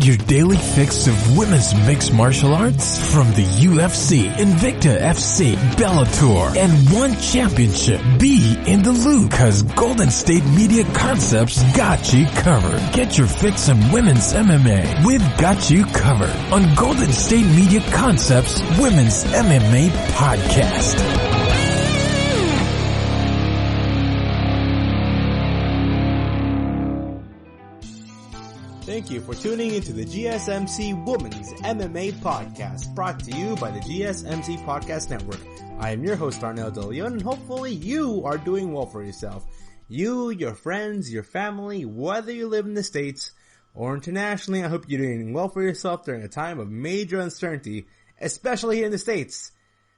Your daily fix of women's mixed martial arts from the UFC, Invicta FC, Bellator, and one championship. Be in the loop, cause Golden State Media Concepts got you covered. Get your fix of women's MMA with Got You Covered on Golden State Media Concepts Women's MMA Podcast. Thank you for tuning into the GSMC Women's MMA Podcast, brought to you by the GSMC Podcast Network. I am your host, Arnel, and hopefully you are doing well for yourself. You, your friends, your family, whether you live in the States or internationally, I hope you're doing well for yourself during a time of major uncertainty, especially here in the States.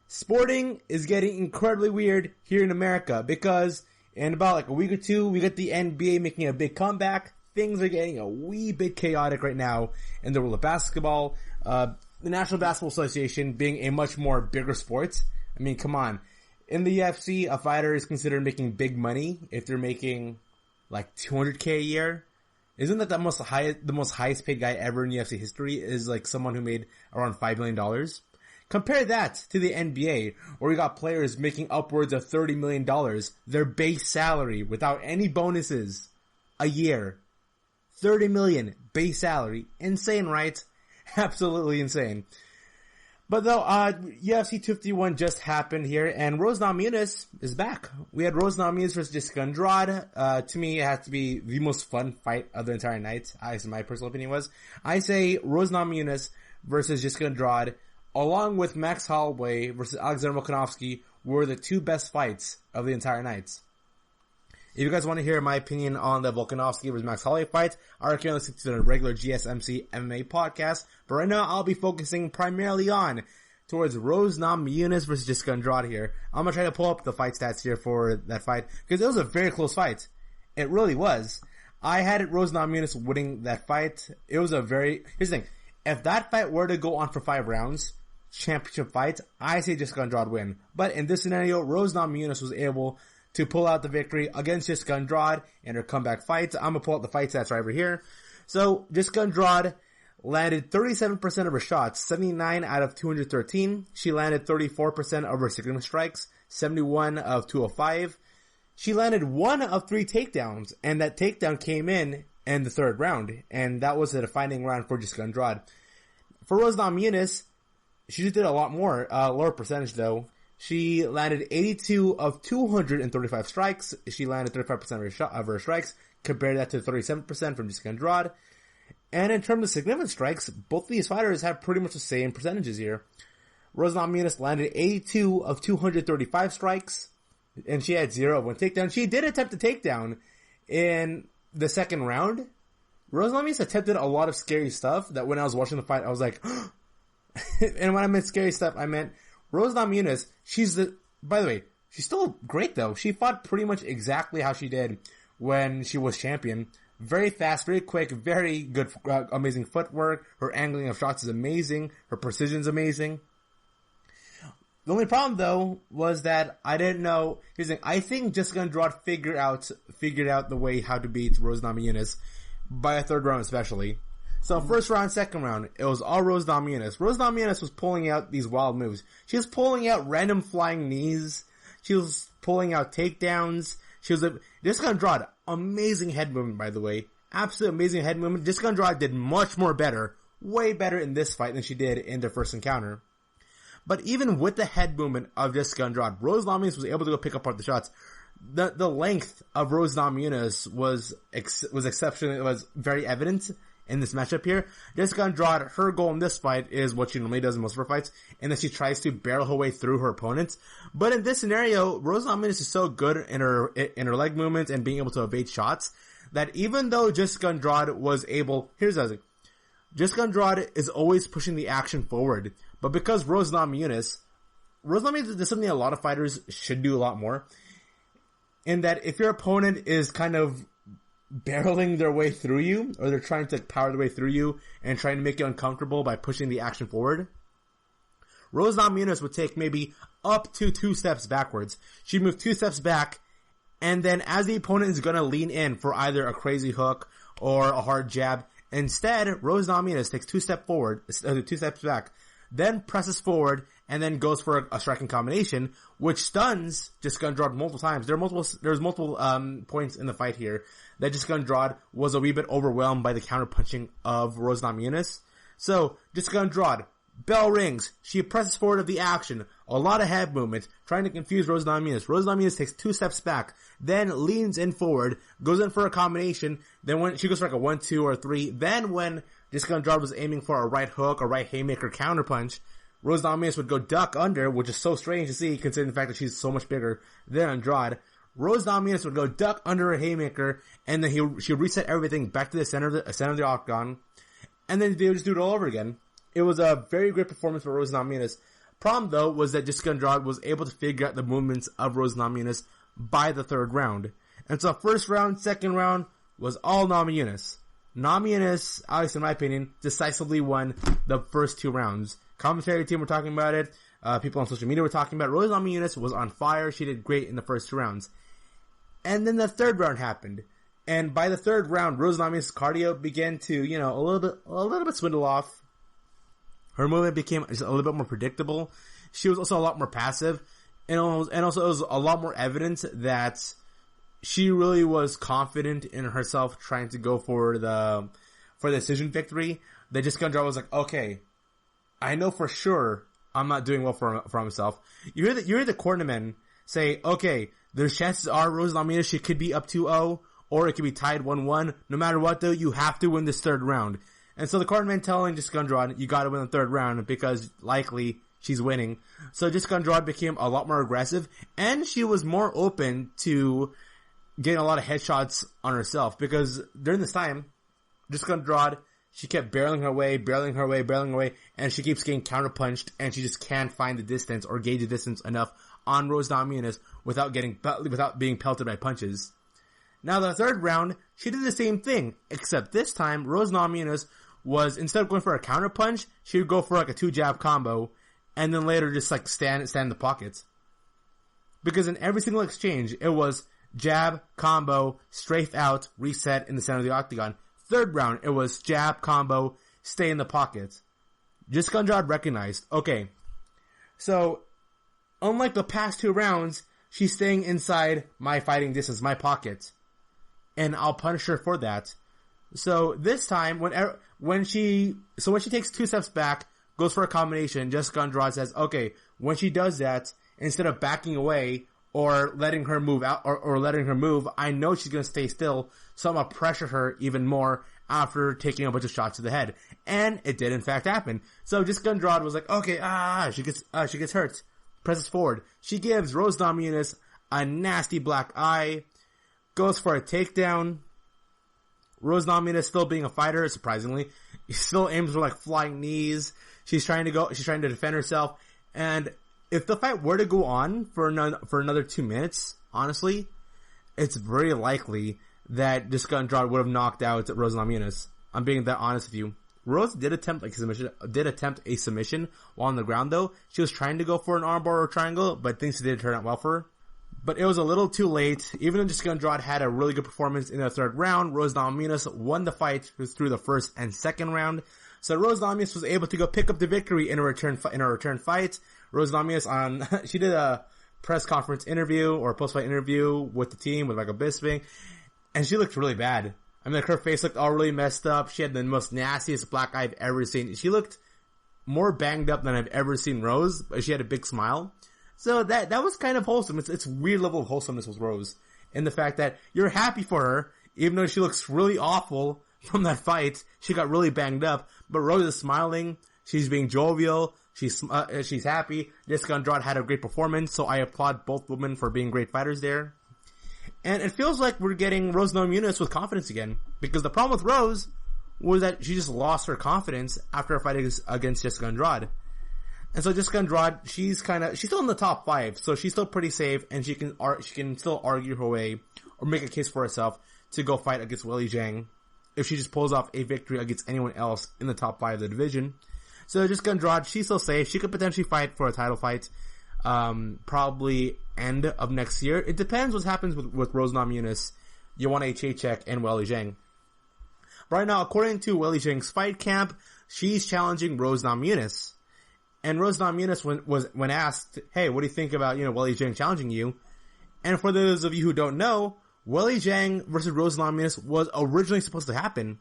Sporting is getting incredibly weird here in America because in about like a week or two, we get the NBA making a big comeback. Things are getting a wee bit chaotic right now in the world of basketball. The National Basketball Association being a much more bigger sport. I mean, come on. In the UFC, a fighter is considered making big money if they're making like $200K a year. Isn't that the most highest paid guy ever in UFC history is like someone who made around $5 million? Compare that to the NBA, where we got players making upwards of $30 million, their base salary without any bonuses a year. 30 million base salary. Insane, right? Absolutely insane. But though, UFC 251 just happened here, and Rose Namajunas is back. We had Rose Namajunas versus Jessica Andrade. To me, it has to be the most fun fight of the entire night, as my personal opinion was. I say Rose Namajunas versus Jessica Andrade, along with Max Holloway versus Alexander Volkanovski, were the two best fights of the entire night. If you guys want to hear my opinion on the Volkanovski versus Max Holloway fight, I recommend listening to the regular GSMC MMA podcast. But right now, I'll be focusing primarily towards Rose Namajunas versus Jessica Andrade here. I'm going to try to pull up the fight stats here for that fight, because it was a very close fight. It really was. I had Rose Namajunas winning that fight. It was here's the thing. If that fight were to go on for 5 rounds, championship fight, I say Jessica Andrade win. But in this scenario, Rose Namajunas was able to pull out the victory against Jessica Andrade in her comeback fight. I'm gonna pull out the fight stats right over here. So, Jessica Andrade landed 37% of her shots, 79 out of 213. She landed 34% of her signature strikes, 71 of 205. She landed 1 of 3 takedowns, and that takedown came in the third round, and that was the defining round for Jessica Andrade. For Rose Namajunas, she just did a lot more, lower percentage though. She landed 82 of 235 strikes. She landed 35% of her strikes. Compare that to 37% from Jessica Andrade. And in terms of significant strikes, both of these fighters have pretty much the same percentages here. Rose Namajunas landed 82 of 235 strikes, and she had 0 of 1 takedown. She did attempt a takedown in the second round. Rose Namajunas attempted a lot of scary stuff that when I was watching the fight, I was like, and when I meant scary stuff, I meant Rose Namajunas, by the way, she's still great though. She fought pretty much exactly how she did when she was champion. Very fast, very quick, very good, amazing footwork. Her angling of shots is amazing. Her precision's amazing. The only problem though was that I didn't know. Here's the thing, I think Jessica Andrade figured out the way how to beat Rose Namajunas by a third round especially. So first round, second round, it was all Rose Namajunas. Rose Namajunas was pulling out these wild moves. She was pulling out random flying knees. She was pulling out takedowns. Jessica Andrade, amazing head movement, by the way. Absolutely amazing head movement. Jessica Andrade did much more better, way better in this fight than she did in their first encounter. But even with the head movement of Jessica Andrade, Rose Namajunas was able to go pick apart the shots. The length of Rose Namajunas was exceptional. It was very evident in this matchup here. Jessica Andrade, her goal in this fight is what she normally does in most of her fights, and that she tries to barrel her way through her opponents. But in this scenario, Rose Namajunas is so good in her leg movements and being able to evade shots that even though Jessica Andrade was able, here's the other thing. Jessica Andrade is always pushing the action forward, but because Rose Namajunas does something a lot of fighters should do a lot more, in that if your opponent is kind of barreling their way through you, or they're trying to power their way through you and trying to make you uncomfortable by pushing the action forward, Rose Namajunas would take maybe up to 2 steps backwards. She'd move 2 steps back, and then as the opponent is going to lean in for either a crazy hook or a hard jab, Instead, Rose Namajunas takes two steps back, then presses forward, and then goes for a striking combination, which stuns Jessica Andrade multiple times. There's multiple points in the fight here that Jessica Andrade was a wee bit overwhelmed by the counter-punching of Rose Namajunas. So, Jessica Andrade, bell rings, she presses forward of the action, a lot of head movement, trying to confuse Rose Namajunas. Rose Namajunas takes two steps back, then leans in forward, goes in for a combination, then when she goes for like a 1, 2, or 3, then when Jessica Andrade was aiming for a right hook or right haymaker counterpunch, Rose Namajunas would go duck under, which is so strange to see considering the fact that she's so much bigger than Andrade. Rose Namajunas would go duck under a haymaker, and then she would reset everything back to the center of the octagon, and then they would just do it all over again. It was a very great performance for Rose Namajunas. Problem though was that Jessica Andrade was able to figure out the movements of Rose Namajunas by the third round. And so first round, second round was all Namajunas. Namajunas, at least in my opinion, decisively won the first 2 rounds. Commentary team were talking about it. People on social media were talking about it. Rose Namajunas was on fire. She did great in the first 2 rounds. And then the third round happened. And by the third round, Rose Namajunas' cardio began to, a little bit swindle off. Her movement became just a little bit more predictable. She was also a lot more passive. And also it was a lot more evidence that she really was confident in herself trying to go for the decision victory. That Jessica Andrade was like, okay, I know for sure I'm not doing well for myself. You hear the cornermen say, okay, there's chances are Rose Namajunas, she could be up 2-0, or it could be tied 1-1. No matter what though, you have to win this third round. And so the cornermen telling Jessica Andrade, you gotta win the third round because likely she's winning. So Jessica Andrade became a lot more aggressive, and she was more open to getting a lot of headshots on herself, because during this time, Jessica Andrade, she kept barreling her way, and she keeps getting counterpunched, and she just can't find the distance or gauge the distance enough on Rose Namajunas without being pelted by punches. Now the third round, she did the same thing, except this time, Rose Namajunas was, instead of going for a counterpunch, she would go for like a 2-jab combo, and then later just like stand in the pocket. Because in every single exchange, it was jab, combo, strafe out, reset in the center of the octagon. Third round, it was jab, combo, stay in the pocket. Jessica Andrade recognized, okay, so unlike the past 2 rounds, she's staying inside my fighting distance, my pocket. And I'll punish her for that. So this time, when she takes 2 steps back, goes for a combination, Jessica Andrade says, okay, when she does that, instead of backing away or letting her move out or letting her move, I know she's going to stay still, so I'm going to pressure her even more after taking a bunch of shots to the head. And it did in fact happen. So Jessica Andrade was like, okay, she gets hurt. Presses forward. She gives Rose Namajunas a nasty black eye, goes for a takedown. Rose Namajunas, still being a fighter, surprisingly, still aims for like flying knees. She's trying to defend herself. And if the fight were to go on for another 2 minutes, honestly, it's very likely that Jessica Andrade would have knocked out Rose Namajunas. I'm being that honest with you. Rose did attempt a submission while on the ground though. She was trying to go for an armbar or triangle, but things did turn out well for her. But it was a little too late. Even though Jessica Andrade had a really good performance in the third round, Rose Namajunas won the fight through the first and second round. So Rose Namajunas was able to go pick up the victory in a return fight. Rose Namajunas she did a press conference interview or a post-fight interview with the team with Michael Bisping, and she looked really bad. I mean, like, her face looked all really messed up. She had the most nastiest black eye I've ever seen. She looked more banged up than I've ever seen Rose, but she had a big smile. So that was kind of wholesome. It's a weird level of wholesomeness with Rose. In the fact that you're happy for her, even though she looks really awful from that fight. She got really banged up, but Rose is smiling. She's being jovial. She's happy. Jessica Andrade had a great performance, so I applaud both women for being great fighters there. And it feels like we're getting Rose Namajunas with confidence again. Because the problem with Rose was that she just lost her confidence after a fight against Jessica Andrade. And so Jessica Andrade, she's still in the top 5, so she's still pretty safe, and she can still argue her way or make a case for herself to go fight against Weili Zhang if she just pulls off a victory against anyone else in the top 5 of the division. So Jessica Andrade, she's still safe. She could potentially fight for a title fight, probably end of next year. It depends what happens with Rose Namajunas, Joanna Jędrzejczyk, and Weili Zhang. Right now, according to Weili Zhang's fight camp, she's challenging Rose Namajunas. And Rose Namajunas, when asked, hey, what do you think about, Weili Zhang challenging you? And for those of you who don't know, Weili Zhang versus Rose Namajunas was originally supposed to happen.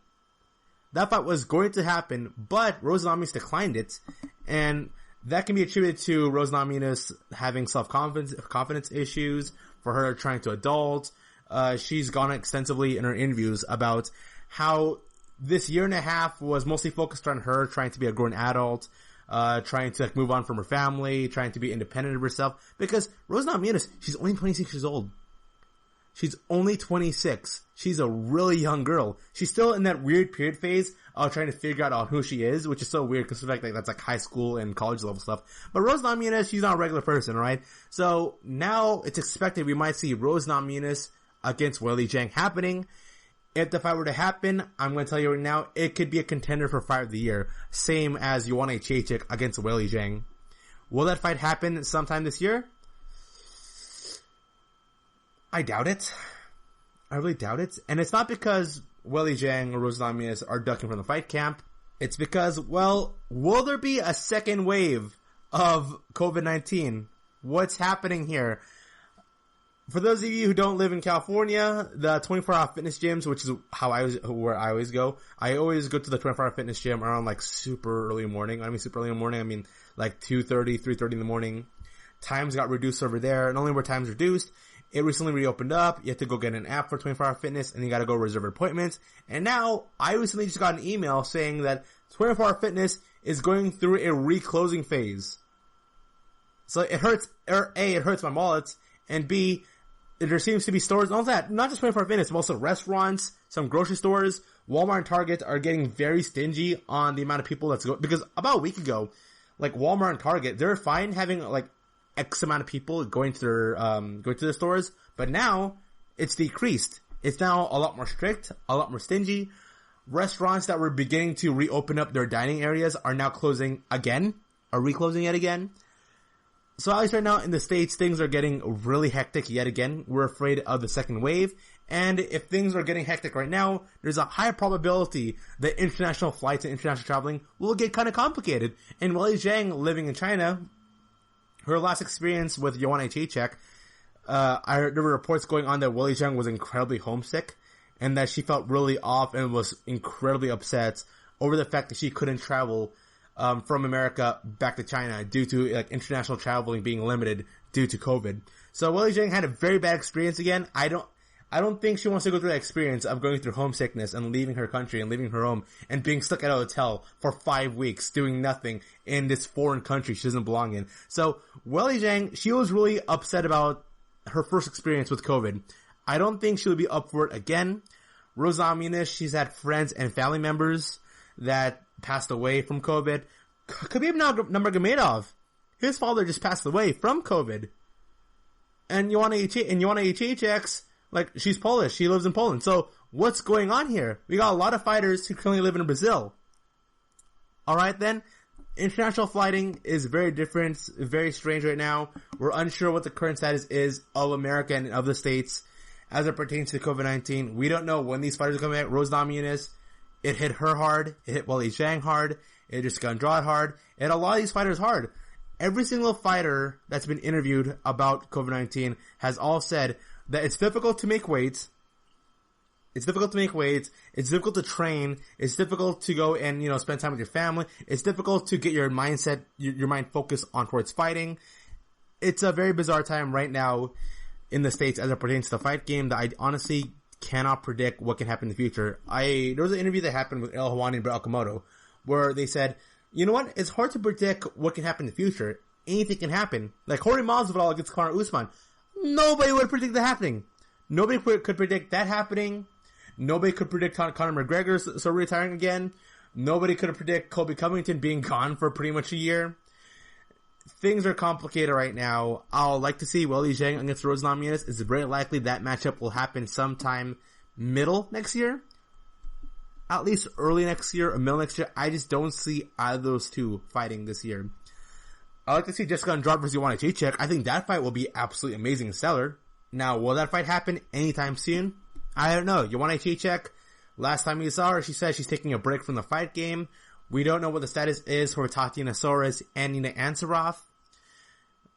That fight was going to happen, but Rose Namajunas declined it. And that can be attributed to Rose Namajunas having confidence issues, for her trying to adult. She's gone extensively in her interviews about how this year and a half was mostly focused on her trying to be a grown adult, trying to move on from her family, trying to be independent of herself. Because Rose Namajunas, she's only 26 years old. She's only 26. She's a really young girl. She's still in that weird period phase of trying to figure out on who she is, which is so weird because that's like high school and college level stuff. But Rose Namajunas, she's not a regular person, right? So now it's expected we might see Rose Namajunas against Weili Zhang happening. If the fight were to happen, I'm going to tell you right now, it could be a contender for Fight of the Year. Same as Joanna Jędrzejczyk against Weili Zhang. Will that fight happen sometime this year? I doubt it. I really doubt it. And it's not because Weili Zhang or Rose Namajunas are ducking from the fight camp. It's because, well, will there be a second wave of COVID-19? What's happening here? For those of you who don't live in California, the 24-hour fitness gyms, which is where I always go. I always go to the 24-hour fitness gym around like super early in the morning. I mean like 2:30, 3:30 in the morning. Times got reduced over there. Not only were times reduced, it recently reopened up. You have to go get an app for 24-hour fitness, and you got to go reserve appointments. And now, I recently just got an email saying that 24-hour fitness is going through a reclosing phase. So it hurts, A, it hurts my wallet, and B, there seems to be stores, not just 24-hour fitness, but also restaurants, some grocery stores, Walmart and Target are getting very stingy on the amount of people that's going, because about a week ago, like Walmart and Target, they're fine having like X amount of people going to their stores, but now it's decreased. It's now a lot more strict, a lot more stingy. Restaurants that were beginning to reopen up their dining areas are now closing again, are reclosing yet again. So at least right now in the States, things are getting really hectic yet again. We're afraid of the second wave. And if things are getting hectic right now, there's a high probability that international flights and international traveling will get kind of complicated. And Weili Zhang, living in China, her last experience with Joanna Jędrzejczyk, there were reports going on that Weili Zhang was incredibly homesick and that she felt really off and was incredibly upset over the fact that she couldn't travel from America back to China due to like international traveling being limited due to COVID. So Weili Zhang had a very bad experience again. I don't think she wants to go through that experience of going through homesickness and leaving her country and leaving her home and being stuck at a hotel for 5 weeks doing nothing in this foreign country she doesn't belong in. So Weili Zhang, she was really upset about her first experience with COVID. I don't think she'll be up for it again. Rose Namajunas, she's had friends and family members that passed away from COVID. Khabib Nurmagomedov, his father just passed away from COVID. And Joanna Jędrzejczyk, like, she's Polish. She lives in Poland. So, what's going on here? We got a lot of fighters who currently live in Brazil. Alright then, international flighting is very different, very strange right now. We're unsure what the current status is of America and of the States as it pertains to COVID-19. We don't know when these fighters are coming back. Rose Namajunas, it hit her hard. It hit Weili Zhang hard. It hit Jessica Andrade hard. It hit a lot of these fighters hard. Every single fighter that's been interviewed about COVID-19 has all said that it's difficult to make weight. It's difficult to make weight. It's difficult to train. It's difficult to go and, spend time with your family. It's difficult to get your mindset, your mind focused on towards fighting. It's a very bizarre time right now in the States as it pertains to the fight game that I honestly cannot predict what can happen in the future. There was an interview that happened with El Hawani and Brett Okamoto where they said, you know what? It's hard to predict what can happen in the future. Anything can happen. Like Jorge Masvidal against Conor Usman. Nobody would predict that happening. Nobody could predict that happening. Nobody could predict Conor McGregor so retiring again. Nobody could predict Colby Covington being gone for pretty much a year. Things are complicated right now. I'll like to see Weili Zhang against Rose Namajunas. It's very likely that matchup will happen sometime middle next year. At least early next year or middle next year. I just don't see either of those two fighting this year. I'd like to see Jessica Andrade versus Joanna Jędrzejczyk. I think that fight will be absolutely amazing and stellar. Now, will that fight happen anytime soon? I don't know. Joanna Jędrzejczyk, Last time we saw her, she said she's taking a break from the fight game. We don't know what the status is for Tatiana Soares and Nina Ansaroff.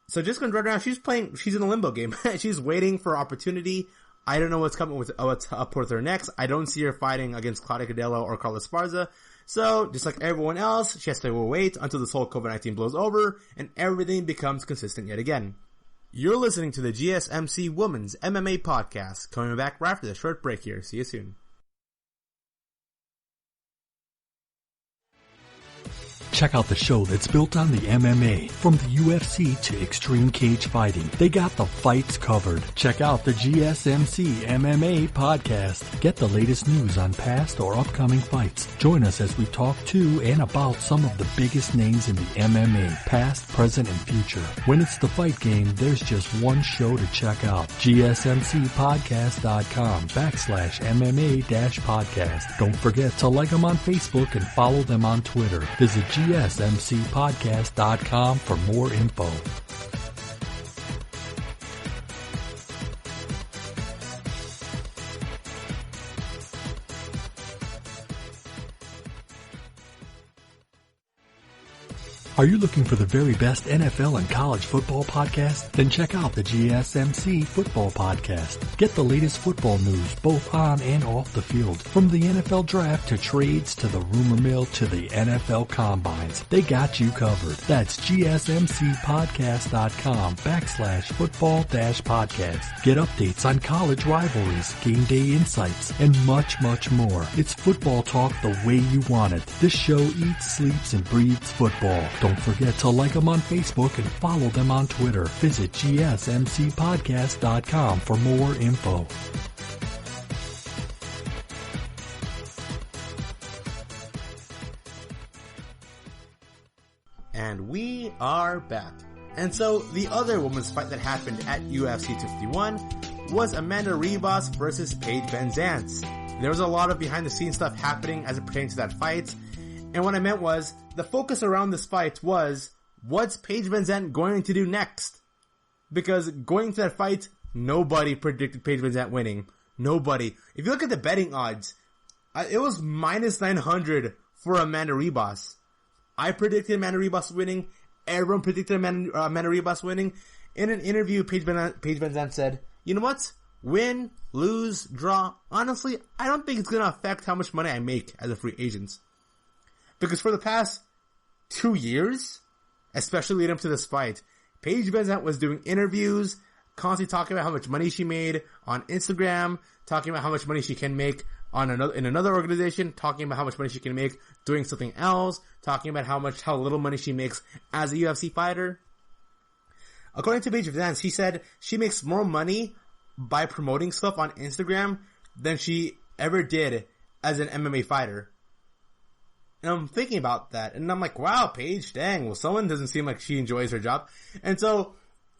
So just right now, she's in a limbo game. She's waiting for opportunity. I don't know what's up with her next. I don't see her fighting against Claudia Cadelo or Carla Esparza. So, just like everyone else, she has to wait until this whole COVID-19 blows over and everything becomes consistent yet again. You're listening to the GSMC Women's MMA Podcast. Coming back right after the short break here. See you soon. Check out the show that's built on the MMA. From the UFC to extreme cage fighting, they got the fights covered. Check out the GSMC MMA podcast. Get the latest news on past or upcoming fights. Join us as we talk to and about some of the biggest names in the MMA, past, present, and future. When it's the fight game, there's just one show to check out. GSMCpodcast.com/MMA-podcast. Don't forget to like them on Facebook and follow them on Twitter. Visit GSMCpodcast.com for more info. Are you looking for the very best NFL and college football podcast? Then check out the GSMC Football Podcast. Get the latest football news both on and off the field. From the NFL Draft to trades to the rumor mill to the NFL Combines. They got you covered. That's GSMCpodcast.com/football-podcast. Get updates on college rivalries, game day insights, and much, much more. It's football talk the way you want it. This show eats, sleeps, and breathes football. Don't forget to like them on Facebook and follow them on Twitter. Visit GSMCpodcast.com for more info. And we are back. And so the other women's fight that happened at UFC 251 was Amanda Ribas versus Paige VanZant. There was a lot of behind the scenes stuff happening as it pertains to that fight. And what I meant was, the focus around this fight was, what's Paige VanZant going to do next? Because going to that fight, nobody predicted Paige VanZant winning. Nobody. If you look at the betting odds, it was minus 900 for Amanda Ribas. I predicted Amanda Ribas winning. Everyone predicted Amanda Ribas winning. In an interview, Paige VanZant said, you know what? Win, lose, draw. Honestly, I don't think it's going to affect how much money I make as a free agent. Because for the past 2 years, especially leading up to this fight, Paige VanZant was doing interviews, constantly talking about how much money she made on Instagram, talking about how much money she can make in another organization, talking about how much money she can make doing something else, talking about how little money she makes as a UFC fighter. According to Paige VanZant, she said she makes more money by promoting stuff on Instagram than she ever did as an MMA fighter. And I'm thinking about that, and I'm like, wow, Paige, dang, well, someone doesn't seem like she enjoys her job. And so,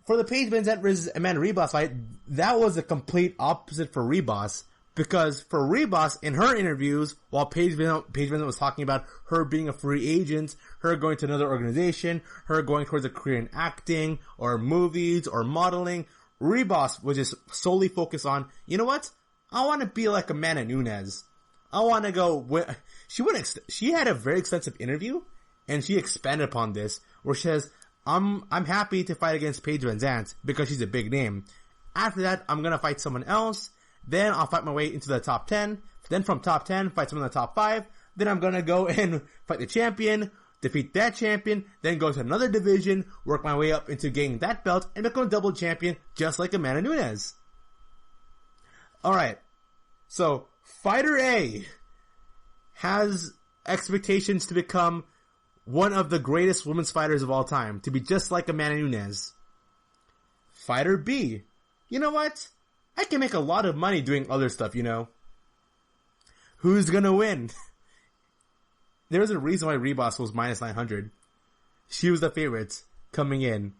for the Paige VanZant versus Amanda Ribas fight, that was the complete opposite for Ribas. Because for Ribas, in her interviews, while Paige VanZant was talking about her being a free agent, her going to another organization, her going towards a career in acting, or movies, or modeling, Ribas was just solely focused on, you know what? I want to be like Amanda Nunes. I want to go. She had a very extensive interview, and she expanded upon this, where she says, "I'm happy to fight against Paige VanZant because she's a big name. After that, I'm gonna fight someone else. Then I'll fight my way into the top 10. Then from top 10, fight someone in the top 5. Then I'm gonna go and fight the champion, defeat that champion, then go to another division, work my way up into getting that belt, and become a double champion, just like Amanda Nunes." Alright, so Fighter A has expectations to become one of the greatest women's fighters of all time, to be just like Amanda Nunes. Fighter B, you know what? I can make a lot of money doing other stuff, you know. Who's gonna win? There's a reason why Ribas was minus 900. She was the favorite coming in,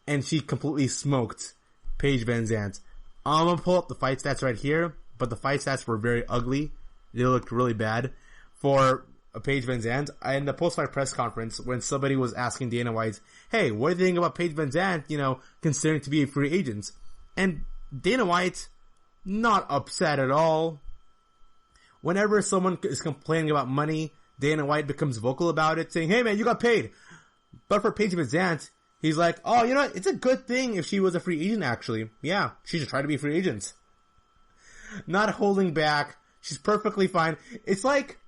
and she completely smoked Paige VanZant. I'm gonna pull up the fight stats right here, but the fight stats were very ugly. They looked really bad for Paige VanZant. In the post-fight press conference, when somebody was asking Dana White, hey, what do you think about Paige VanZant, you know, considering to be a free agent? And Dana White, not upset at all. whenever someone is complaining about money, Dana White becomes vocal about it, saying, hey man, you got paid. But for Paige VanZant, he's like, oh, you know what? It's a good thing if she was a free agent, actually. Yeah, she should try to be a free agent. Not holding back. She's perfectly fine. It's like,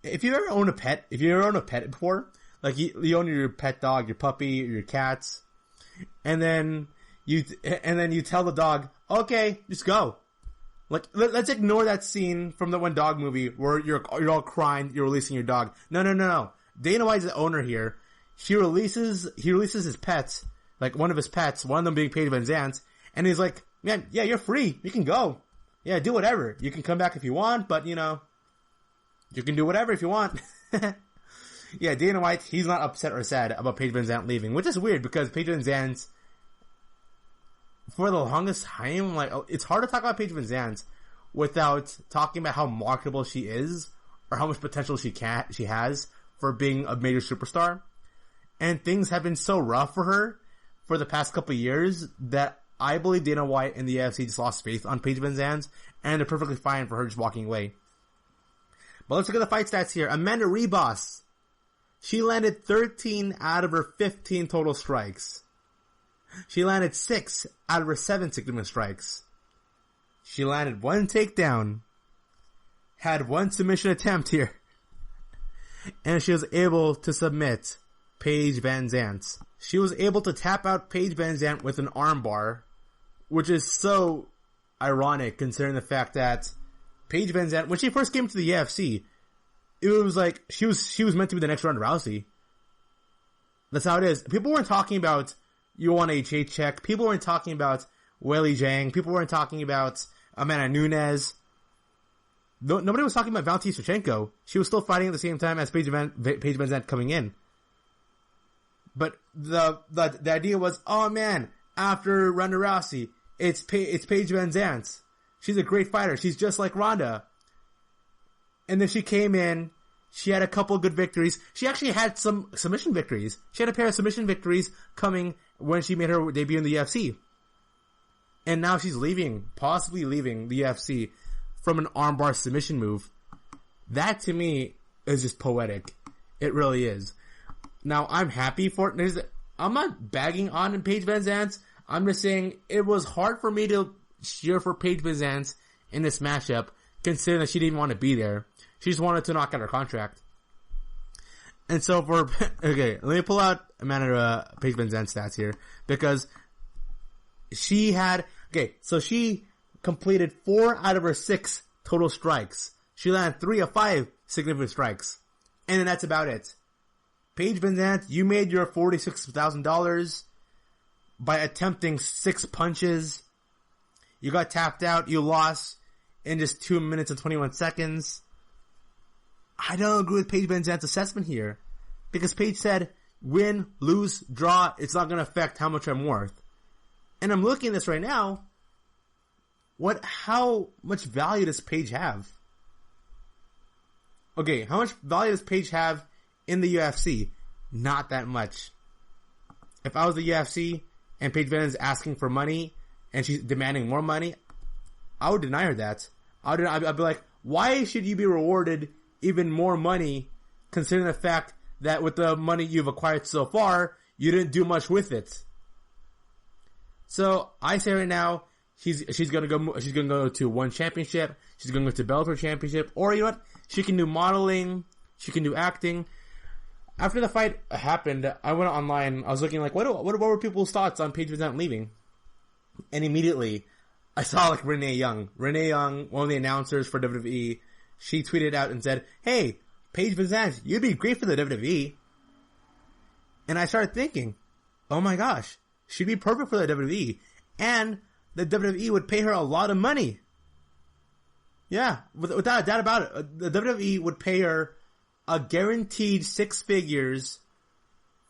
if you've ever owned a pet, before, like you own your pet dog, your puppy, or your cats, and then you tell the dog, okay, just go. Like, let's ignore that scene from the One Dog movie where you're all crying, you're releasing your dog. No. Dana White's the owner here. He releases his pets, like one of his pets, one of them being Paige VanZant, and he's like, man, yeah, you're free. You can go. Yeah, do whatever. You can come back if you want, but you can do whatever if you want. Yeah, Dana White, he's not upset or sad about Paige VanZant leaving, which is weird because Paige VanZant, for the longest time, like, it's hard to talk about Paige VanZant without talking about how marketable she is or how much potential she has for being a major superstar. And things have been so rough for her for the past couple of years that I believe Dana White and the UFC just lost faith on Paige VanZant, and they're perfectly fine for her just walking away. But let's look at the fight stats here. Amanda Ribas, she landed 13 out of her 15 total strikes. She landed 6 out of her 7 significant strikes. She landed 1 takedown, had 1 submission attempt here, and she was able to submit Paige VanZant. She was able to tap out Paige VanZant with an armbar, which is so ironic considering the fact that Paige VanZant, when she first came to the UFC, it was like she was meant to be the next Ronda Rousey. That's how it is. People weren't talking about Joanna Jacek. People weren't talking about Weili Zhang. People weren't talking about Amanda Nunes. Nobody was talking about Valentina Shevchenko. She was still fighting at the same time as Paige VanZant coming in. But the idea was, oh man, after Ronda Rousey, it's Paige VanZant. She's a great fighter. She's just like Ronda. And then she came in. She had a couple good victories. She actually had some submission victories. She had a pair of submission victories coming when she made her debut in the UFC. And now she's possibly leaving the UFC from an armbar submission move. That to me is just poetic. It really is. Now I'm happy for it. I'm not bagging on Paige VanZant. I'm just saying it was hard for me to cheer for Paige VanZant in this matchup, considering that she didn't even want to be there. She just wanted to knock out her contract. And so okay, let me pull out Amanda Paige VanZant stats here, because she completed 4 out of her 6 total strikes. She landed 3 of 5 significant strikes. And then that's about it. Paige VanZant, you made your $46,000 by attempting 6 punches. You got tapped out. You lost in just 2 minutes and 21 seconds. I don't agree with Paige VanZant's assessment here, because Paige said, win, lose, draw, it's not going to affect how much I'm worth. And I'm looking at this right now. How much value does Paige have? Okay, how much value does Paige have in the UFC? Not that much. If I was the UFC and Paige VanZant is asking for money and she's demanding more money, I would deny her that. I'd be like, why should you be rewarded even more money, considering the fact that with the money you've acquired so far, you didn't do much with it? So I say right now, she's gonna go to one championship, she's gonna go to Bellator championship, or you know what? She can do modeling, she can do acting. After the fight happened, I went online, I was looking like, what were people's thoughts on Paige VanZant leaving? And immediately, I saw like Renee Young, one of the announcers for WWE, she tweeted out and said, hey, Paige VanZant, you'd be great for the WWE. And I started thinking, oh my gosh, she'd be perfect for the WWE. And the WWE would pay her a lot of money. Yeah, without a doubt about it. The WWE would pay her a guaranteed 6 figures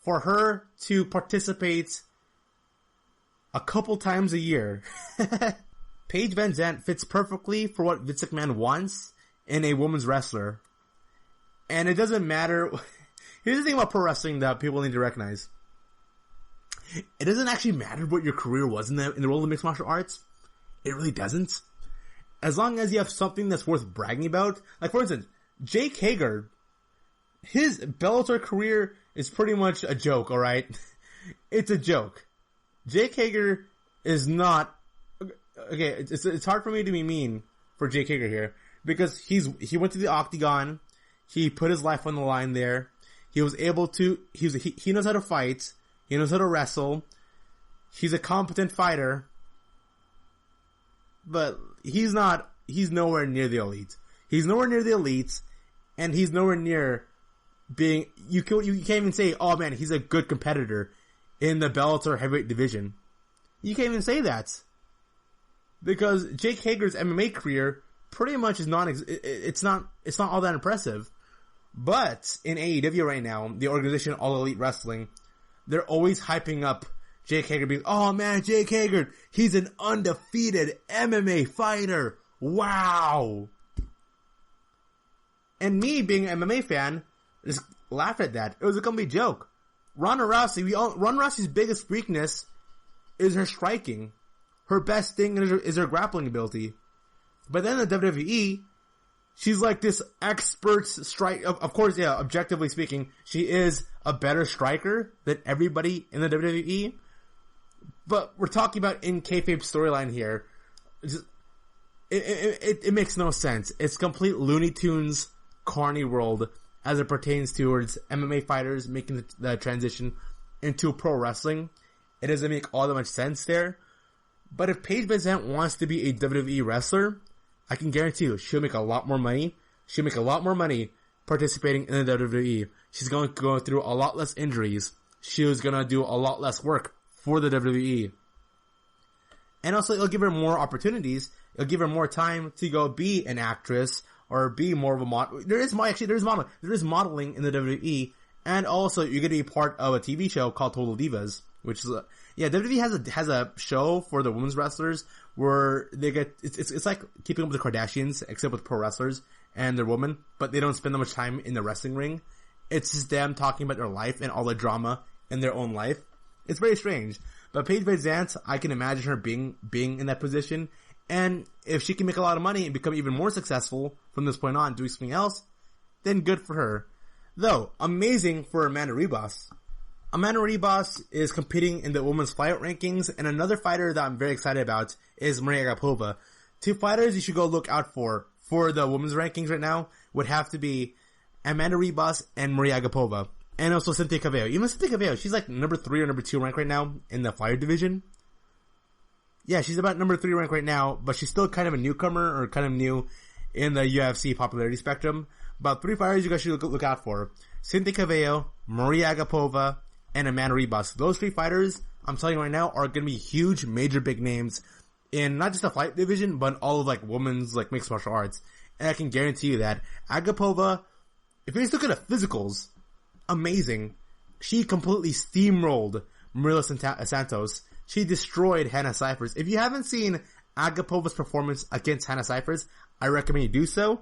for her to participate a couple times a year. Paige VanZant fits perfectly for what Vince McMahon wants in a woman's wrestler. And it doesn't matter. Here's the thing about pro wrestling that people need to recognize. It doesn't actually matter what your career was in the world of mixed martial arts. It really doesn't. as long as you have something that's worth bragging about, like for instance, Jake Hager, his Bellator career is pretty much a joke, alright? It's a joke. Jake Hager is not, okay, it's hard for me to be mean for Jake Hager here, because he went to the octagon, he put his life on the line there, he was able to, he knows how to fight, he knows how to wrestle, he's a competent fighter, but he's nowhere near the elite. He's nowhere near the elite, and he's nowhere near being, you can't even say, oh man, he's a good competitor in the Bellator heavyweight division. You can't even say that. Because Jake Hager's MMA career pretty much is it's not all that impressive. But in AEW right now, the organization All Elite Wrestling, they're always hyping up Jake Hager being, oh man, Jake Hager, he's an undefeated MMA fighter. Wow. And me being an MMA fan, just laughed at that. It was a complete joke. Ronda Rousey's biggest weakness is her striking. Her best thing is her grappling ability. But then in the WWE, she's like this expert strike. Of course, yeah, objectively speaking, she is a better striker than everybody in the WWE. But we're talking about in kayfabe storyline here. It makes no sense. It's complete Looney Tunes carny world as it pertains towards MMA fighters making the transition into pro wrestling. It doesn't make all that much sense there. But if Paige VanZant wants to be a WWE wrestler, I can guarantee you she'll make a lot more money. She'll make a lot more money participating in the WWE. She's going to go through a lot less injuries. She's going to do a lot less work for the WWE. And also, it'll give her more opportunities. It'll give her more time to go be an actress or be more of a model. There is modeling in the WWE. And also, you're going to be part of a TV show called Total Divas, which is, WWE has a show for the women's wrestlers where they get, it's like Keeping Up with the Kardashians, except with pro wrestlers and they're women, but they don't spend that much time in the wrestling ring. It's just them talking about their life and all the drama in their own life. It's very strange. But Paige VanZant, I can imagine her being in that position. And if she can make a lot of money and become even more successful from this point on doing something else, then good for her. Though, amazing for Amanda Ribas. Amanda Ribas is competing in the women's flyweight rankings, and another fighter that I'm very excited about is Maria Agapova. Two fighters you should go look out for the women's rankings right now would have to be Amanda Ribas and Maria Agapova. And also Cynthia Calvillo. Even Cynthia Calvillo, she's like number 3 or number 2 rank right now in the flyweight division. Yeah, she's about number 3 rank right now, but she's still kind of a newcomer or kind of new in the UFC popularity spectrum. About 3 fighters you guys should look out for. Cynthia Calvillo, Maria Agapova, and Amanda Ribas. Those 3 fighters, I'm telling you right now, are going to be huge, major, big names in not just the fight division, but all of like women's like mixed martial arts. And I can guarantee you that Agapova, if you just look at the physicals, amazing. She completely steamrolled Marilla Santos. She destroyed Hannah Cyphers. If you haven't seen Agapova's performance against Hannah Cyphers, I recommend you do so.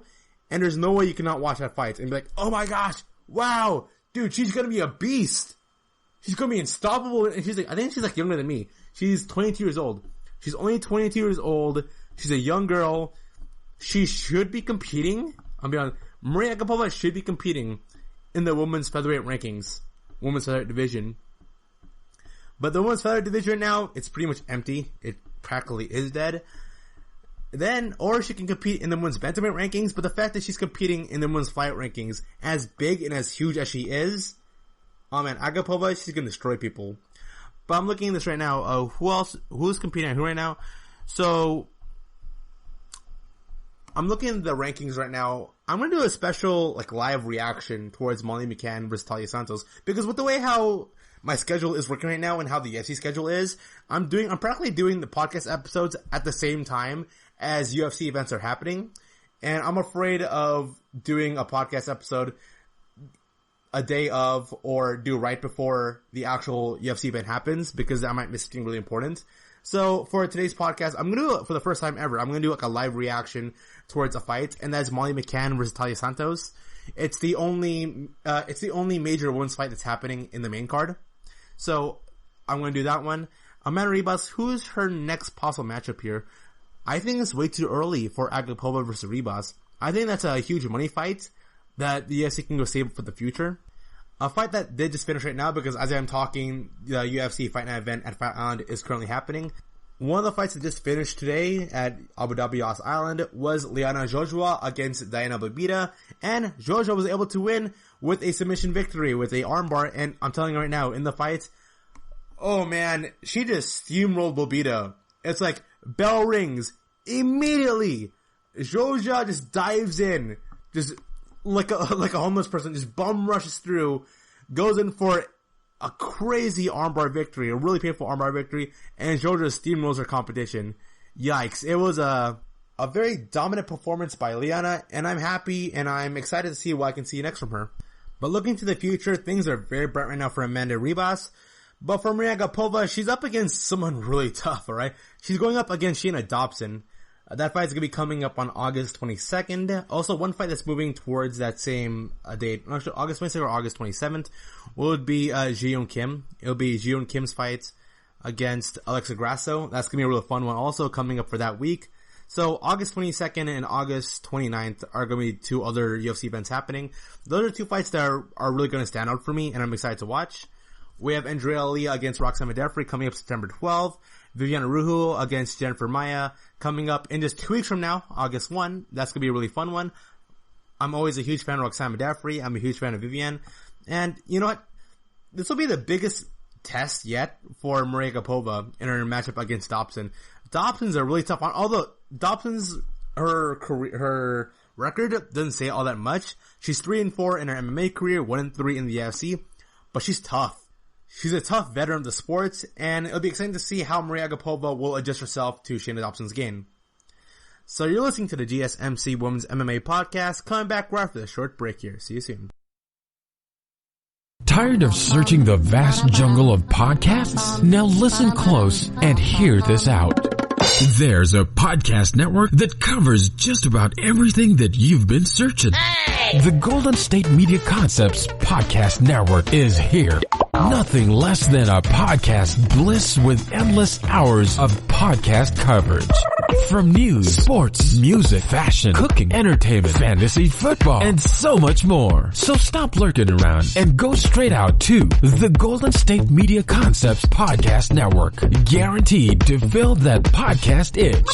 And there's no way you cannot watch that fight and be like, oh my gosh, wow, dude, she's gonna be a beast. She's gonna be unstoppable. And she's like, I think she's like younger than me. She's 22 years old. She's only 22 years old. She's a young girl. She should be competing. I'll be honest. Maria Agapova should be competing in the women's featherweight rankings. Women's featherweight division. But the women's featherweight division right now, it's pretty much empty. It practically is dead. Or she can compete in the women's bantamweight rankings, but the fact that she's competing in the women's flyweight rankings, as big and as huge as she is, oh man, Agapova, she's gonna destroy people. But I'm looking at this right now, who's competing on who right now? So, I'm looking at the rankings right now. I'm gonna do a special, like, live reaction towards Molly McCann versus Talia Santos, because with the way how my schedule is working right now and how the UFC schedule is, I'm practically doing the podcast episodes at the same time as UFC events are happening, and I'm afraid of doing a podcast episode a day of or do right before the actual UFC event happens, because I might miss something really important. So for today's podcast, I'm going to do it for the first time ever. I'm going to do like a live reaction towards a fight, and that's Molly McCann versus Talia Santos. It's the only major women's fight that's happening in the main card. So I'm going to do that one. Amanda Ribas, who's her next possible matchup here? I think it's way too early for Agapova versus Ribas. I think that's a huge money fight that the UFC can go save for the future. A fight that did just finish right now, because as I'm talking, the UFC Fight Night event at Fight Island is currently happening. One of the fights that just finished today at Abu Dhabi Yas Island was Liana Jojua against Diana Babita, and Jojua was able to win with a submission victory with a armbar, and I'm telling you right now, in the fight, oh man, she just steamrolled Babita. It's like, bell rings, immediately, Jojua just dives in, just like a homeless person, just bum rushes through, goes in for a crazy armbar victory, a really painful armbar victory, and Jojua steamrolls her competition. Yikes. It was a very dominant performance by Liana, and I'm happy and I'm excited to see what I can see next from her. But looking to the future, things are very bright right now for Amanda Ribas. But for Maria Agapova, she's up against someone really tough, alright? She's going up against Shayna Dobson. That fight is going to be coming up on August 22nd. Also, one fight that's moving towards that same date, actually August 22nd or August 27th, would be Ji-Yoon Kim. It'll be Ji-Yoon Kim's fight against Alexa Grasso. That's going to be a really fun one also coming up for that week. So August 22nd and August 29th are going to be two other UFC events happening. Those are two fights that are really going to stand out for me, and I'm excited to watch. We have Andrea Lee against Roxanne Modafferi coming up September 12th. Viviana Rujo against Jennifer Maia coming up in just 2 weeks from now, August 1. That's going to be a really fun one. I'm always a huge fan of Roxanne Modafferi. I'm a huge fan of Vivian. And you know what? This will be the biggest test yet for Maria Agapova in her matchup against Dobson. Dobson's a really tough one. Although Dobson's, her record doesn't say all that much. She's 3-4 in her MMA career, 1-3 in the UFC. But she's tough. She's a tough veteran of the sport, and it'll be exciting to see how Maria Agapova will adjust herself to Shayna Dobson's game. So you're listening to the GSMC Women's MMA Podcast, coming back right after a short break here. See you soon. Tired of searching the vast jungle of podcasts? Now listen close and hear this out. There's a podcast network that covers just about everything that you've been searching. Hey! The Golden State Media Concepts Podcast Network is here. Nothing less than a podcast bliss with endless hours of podcast coverage. From news, sports, music, fashion, cooking, entertainment, fantasy, football, and so much more. So stop lurking around and go straight out to the Golden State Media Concepts Podcast Network. Guaranteed to fill that podcast itch.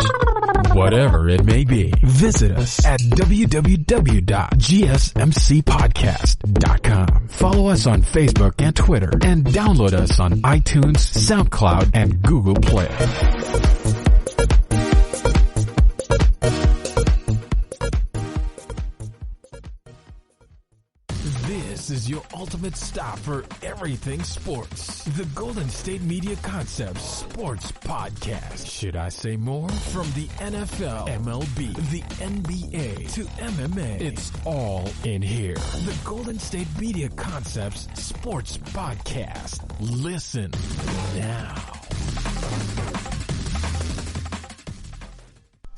Whatever it may be. Visit us at www.gsmcpodcast.com. Follow us on Facebook and Twitter, and download us on iTunes, SoundCloud, and Google Play. This is your ultimate stop for everything sports. The Golden State Media Concepts Sports Podcast. Should I say more? From the NFL, MLB, the NBA to MMA, it's all in here. The Golden State Media Concepts Sports Podcast. Listen now.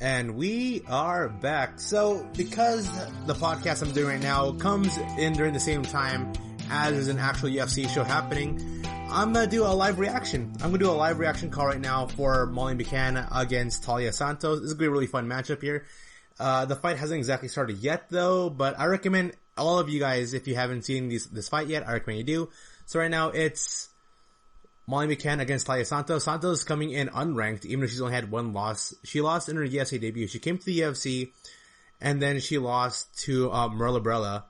And we are back. So, because the podcast I'm doing right now comes in during the same time as there's an actual UFC show happening, I'm gonna do a live reaction. I'm gonna do a live reaction call right now for Molly McCann against Talia Santos. This is gonna be a really fun matchup here. The fight hasn't exactly started yet though, but I recommend all of you guys, if you haven't seen this fight yet, I recommend you do. So right now it's Molly McCann against Talia Santos. Santos coming in unranked, even though she's only had one loss. She lost in her UFC debut. She came to the UFC, and then she lost to Marla Brella.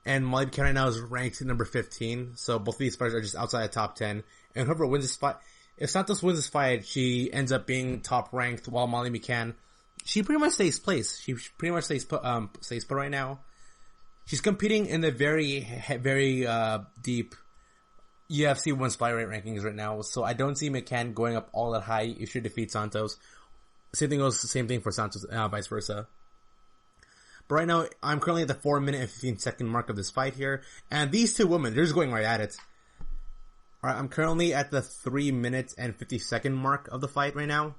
And Molly McCann right now is ranked number 15. So both of these fighters are just outside the top 10. And whoever wins this fight, if Santos wins this fight, she ends up being top ranked, while Molly McCann, she pretty much stays place. She pretty much stays put right now. She's competing in the very deep UFC Women's Flyweight rankings right now, so I don't see McCann going up all that high if she defeats Santos. Same thing for Santos, vice versa. But right now, I'm currently at the 4-minute and 15-second mark of this fight here, and these two women, they're just going right at it. Alright, I'm currently at the 3-minute and 50-second mark of the fight right now.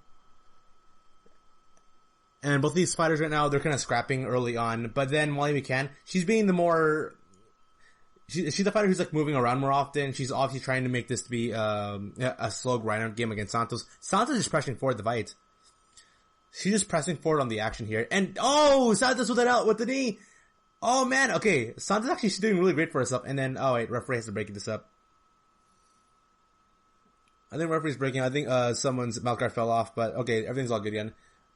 And both these fighters right now, they're kind of scrapping early on, but then Molly McCann, she's being the more... She's the fighter who's like moving around more often. She's obviously trying to make this to be a slow grind-out game against Santos. Santos is pressing forward the fight. She's just pressing forward on the action here. And, oh, Santos with the knee. Oh, man. Okay, Santos actually she's doing really great for herself. And then, oh, wait, referee has to break this up. I think referee's breaking. I think someone's mouth guard fell off. But, okay, everything's all good again.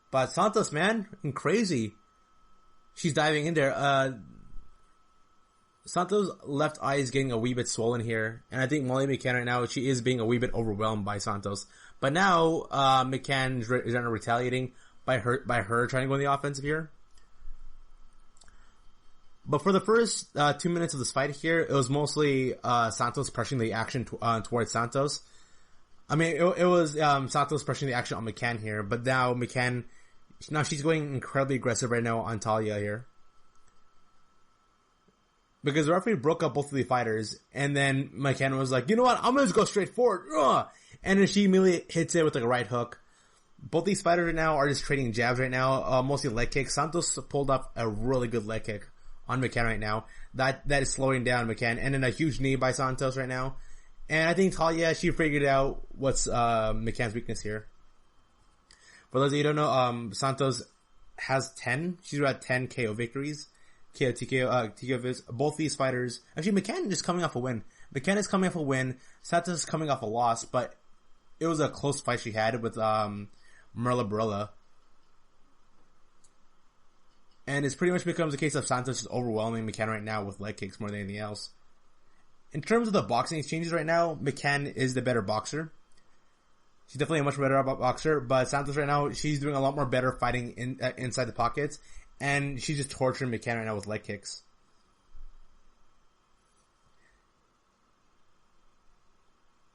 But Santos, man, crazy. She's diving in there. Santos' left eye is getting a wee bit swollen here. And I think Molly McCann right now, she is being a wee bit overwhelmed by Santos. But now, McCann is retaliating by her trying to go in the offensive here. But for the first 2 minutes of this fight here, it was mostly Santos pressuring the action towards Santos. I mean, it was Santos pressuring the action on McCann here, but now McCann, now she's going incredibly aggressive right now on Talia here. Because the referee broke up both of the fighters, and then McCann was like, you know what, I'm gonna just go straight forward. Ugh! And then she immediately hits it with like a right hook. Both these fighters right now are just trading jabs right now, mostly leg kicks. Santos pulled up a really good leg kick on McCann right now. That is slowing down McCann. And then a huge knee by Santos right now. And I think Talia, she figured out what's McCann's weakness here. For those of you who don't know, Santos has 10. She's at 10 KO victories. TKO, both these fighters. Actually, McCann is coming off a win. McCann is coming off a win. Santos is coming off a loss, but it was a close fight she had with Merla Barella. And it's pretty much becomes a case of Santos just overwhelming McCann right now with leg kicks more than anything else. In terms of the boxing exchanges right now, McCann is the better boxer. She's definitely a much better boxer, but Santos right now, she's doing a lot more better fighting inside the pockets, and she's just torturing McCann right now with leg kicks.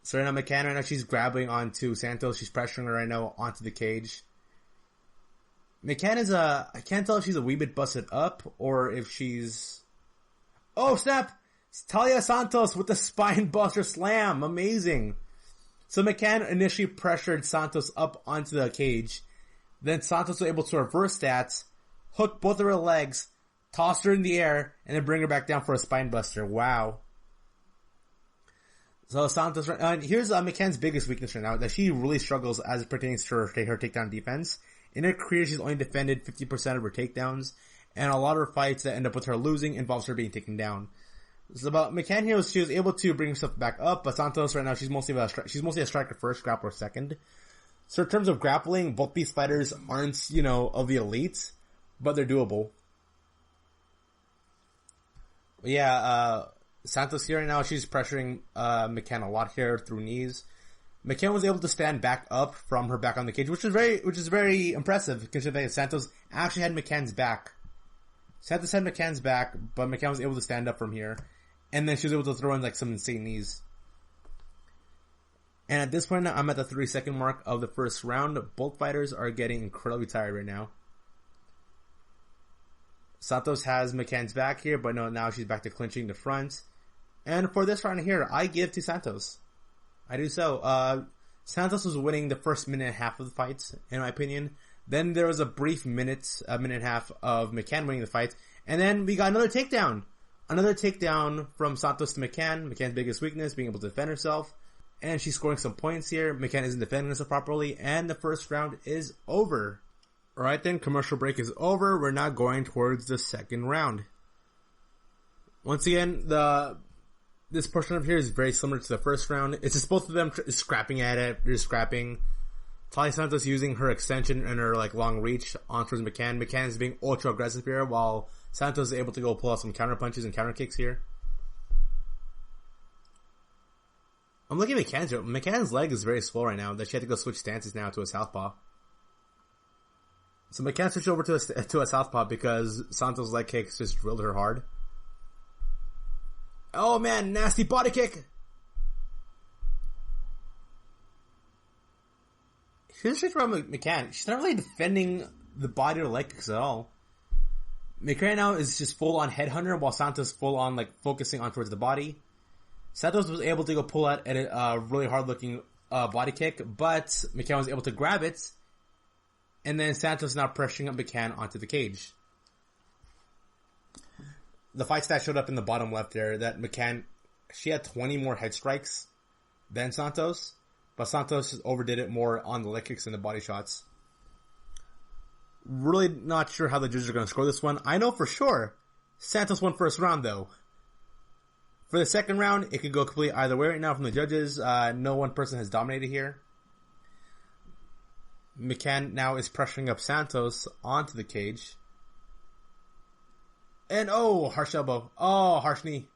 So right now, McCann right now, she's grabbing onto Santos. She's pressuring her right now onto the cage. McCann is I can't tell if she's a wee bit busted up or if she's... Oh, snap! Talia Santos with the spine buster slam. Amazing. So McCann initially pressured Santos up onto the cage. Then Santos was able to reverse that, hook both of her legs, toss her in the air, and then bring her back down for a spine buster. Wow. So Santos, here's McCann's biggest weakness right now, that she really struggles as it pertains to her takedown defense. In her career, she's only defended 50% of her takedowns, and a lot of her fights that end up with her losing involves her being taken down. So about McCann here, she was able to bring herself back up, but Santos right now, she's mostly a striker first, grappler second. So in terms of grappling, both these fighters aren't, of the elites, but they're doable. But yeah, Santos here right now, she's pressuring McCann a lot here through knees. McCann was able to stand back up from her back on the cage, which is very impressive, considering that Santos actually had McCann's back. Santos had McCann's back, but McCann was able to stand up from here, and then she was able to throw in like some insane knees. And at this point, I'm at the 3-second mark of the first round. Both fighters are getting incredibly tired right now. Santos has McCann's back here, but no, now she's back to clinching the front. And for this round here, I give to Santos. I do so. Santos was winning the first minute and a half of the fight, in my opinion. Then there was a brief minute and a half of McCann winning the fight. And then we got another takedown. Another takedown from Santos to McCann. McCann's biggest weakness, being able to defend herself. And she's scoring some points here. McCann isn't defending herself properly. And the first round is over. Alright then, commercial break is over. We're now going towards the second round. Once again, this portion of here is very similar to the first round. It's just both of them scrapping at it. They're scrapping. Talia Santos using her extension and her long reach on towards McCann. McCann is being ultra aggressive here, while Santos is able to go pull out some counter punches and counter kicks here. I'm looking at McCann's here. McCann's leg is very slow right now, that she had to go switch stances now to a southpaw. So McCann switched over to a southpaw because Santos' leg kicks just drilled her hard. Oh man, nasty body kick! Here's the trick about McCann. She's not really defending the body or leg kicks at all. McCann now is just full on headhunter, while Santos full on focusing on towards the body. Santos was able to go pull out at a really hard looking body kick, but McCann was able to grab it, and then Santos now pressuring up McCann onto the cage. The fight stat showed up in the bottom left there that McCann, she had 20 more head strikes than Santos, but Santos overdid it more on the leg kicks and the body shots. Really not sure how the judges are going to score this one. I know for sure Santos won first round, though. For the second round, it could go completely either way right now from the judges. No one person has dominated here. McCann now is pressuring up Santos onto the cage. And harsh elbow. Harsh knee.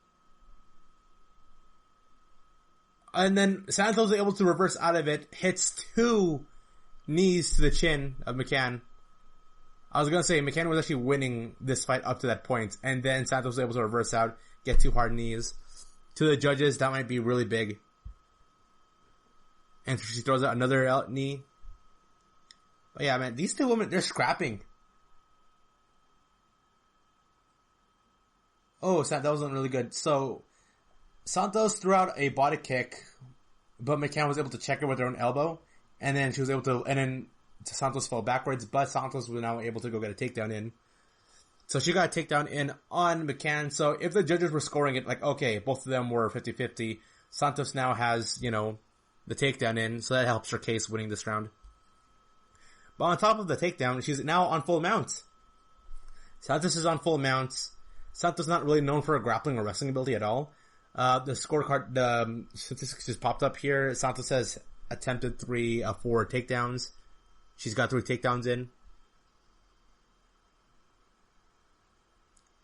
And then Santos is able to reverse out of it, hits 2 knees to the chin of McCann. I was going to say, McCann was actually winning this fight up to that point, and then Santos was able to reverse out, get 2 hard knees. To the judges, that might be really big. And she throws out another knee. But yeah, man, these 2 women, they're scrapping. That wasn't really good. So, Santos threw out a body kick, but McCann was able to check her with her own elbow, and then Santos fell backwards, but Santos was now able to go get a takedown in. So she got a takedown in on McCann. So if the judges were scoring it, like, okay, both of them were 50-50, Santos now has, the takedown in, so that helps her case winning this round. But on top of the takedown, she's now on full mount. Santos is on full mount. Santos not really known for her grappling or wrestling ability at all. The scorecard, the statistics just popped up here. Santos has attempted 4 takedowns. She's got 3 takedowns in.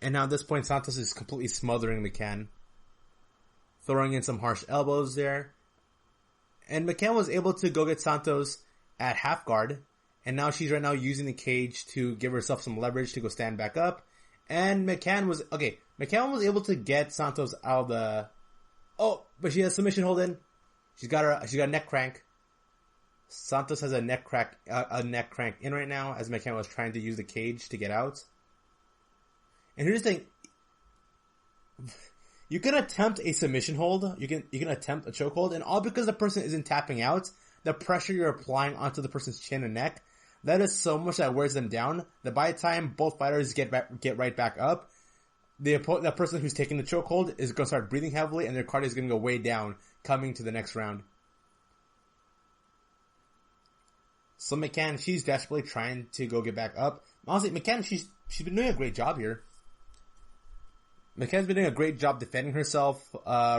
And now at this point, Santos is completely smothering McCann. Throwing in some harsh elbows there. And McCann was able to go get Santos at half guard. And now she's right now using the cage to give herself some leverage to go stand back up. And McCann was able to get Santos out of the... but she has submission hold in. She got a neck crank. Santos has a neck crank in right now as McCann was trying to use the cage to get out. And here's the thing. You can attempt a submission hold. You can attempt a choke hold, and all because the person isn't tapping out, the pressure you're applying onto the person's chin and neck, that is so much that wears them down that by the time both fighters get right back up, the person who's taking the chokehold is going to start breathing heavily, and their cardio is going to go way down coming to the next round. So McCann, she's desperately trying to go get back up. Honestly, McCann, she's been doing a great job here. McCann's been doing a great job defending herself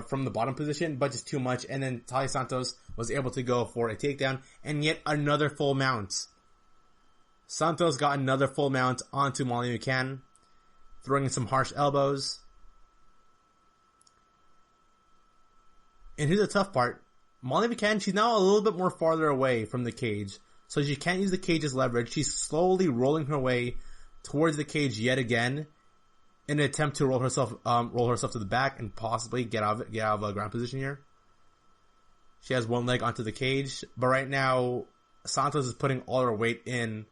from the bottom position, but just too much. And then Talia Santos was able to go for a takedown and yet another full mount. Santos got another full mount onto Molly McCann, throwing in some harsh elbows. And here's the tough part. Molly McCann, she's now a little bit more farther away from the cage, so she can't use the cage as leverage. She's slowly rolling her way towards the cage yet again in an attempt to roll herself to the back and possibly get out of a ground position here. She has one leg onto the cage, but right now Santos is putting all her weight in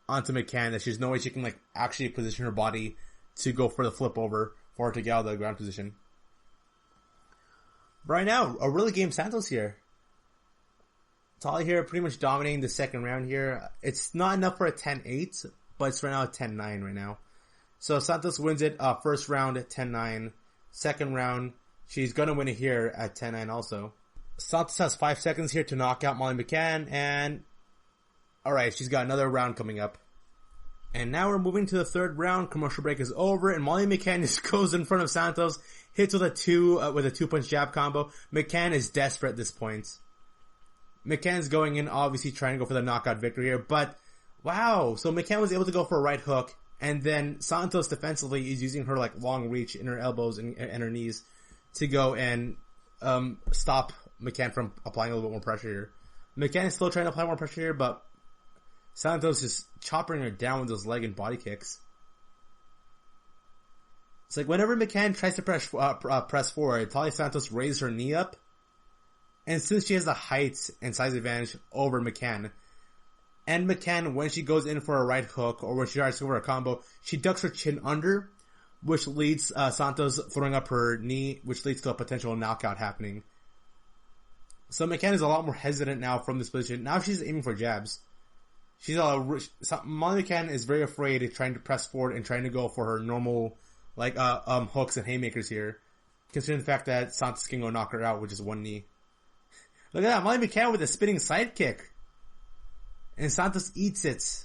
onto McCann that there's no way she can actually position her body to go for the flip over for her to get out of the ground position. But right now, a really game Santos here. Talia here pretty much dominating the second round here. It's not enough for a 10-8, but it's right now a 10-9 right now. So Santos wins it first round at 10-9. Second round, she's going to win it here at 10-9 also. Santos has 5 seconds here to knock out Molly McCann, and alright, she's got another round coming up. And now we're moving to the third round. Commercial break is over, and Molly McCann just goes in front of Santos, hits with a 2-punch jab combo. McCann is desperate at this point. McCann's going in, obviously trying to go for the knockout victory here, but wow. So McCann was able to go for a right hook, and then Santos defensively is using her long reach in her elbows and her knees to go and stop McCann from applying a little bit more pressure here. McCann is still trying to apply more pressure here, but Santos is chopping her down with those leg and body kicks. It's whenever McCann tries to press forward, Talia Santos raises her knee up, and since she has the height and size advantage over McCann, and McCann, when she goes in for a right hook or when she tries to go for a combo, she ducks her chin under, which leads Santos throwing up her knee, which leads to a potential knockout happening. So McCann is a lot more hesitant now from this position. Now she's aiming for jabs. Molly McCann is very afraid of trying to press forward and trying to go for her normal hooks and haymakers here, considering the fact that Santos can go knock her out with just one knee. Look at that, Molly McCann with a spinning sidekick. And Santos eats it.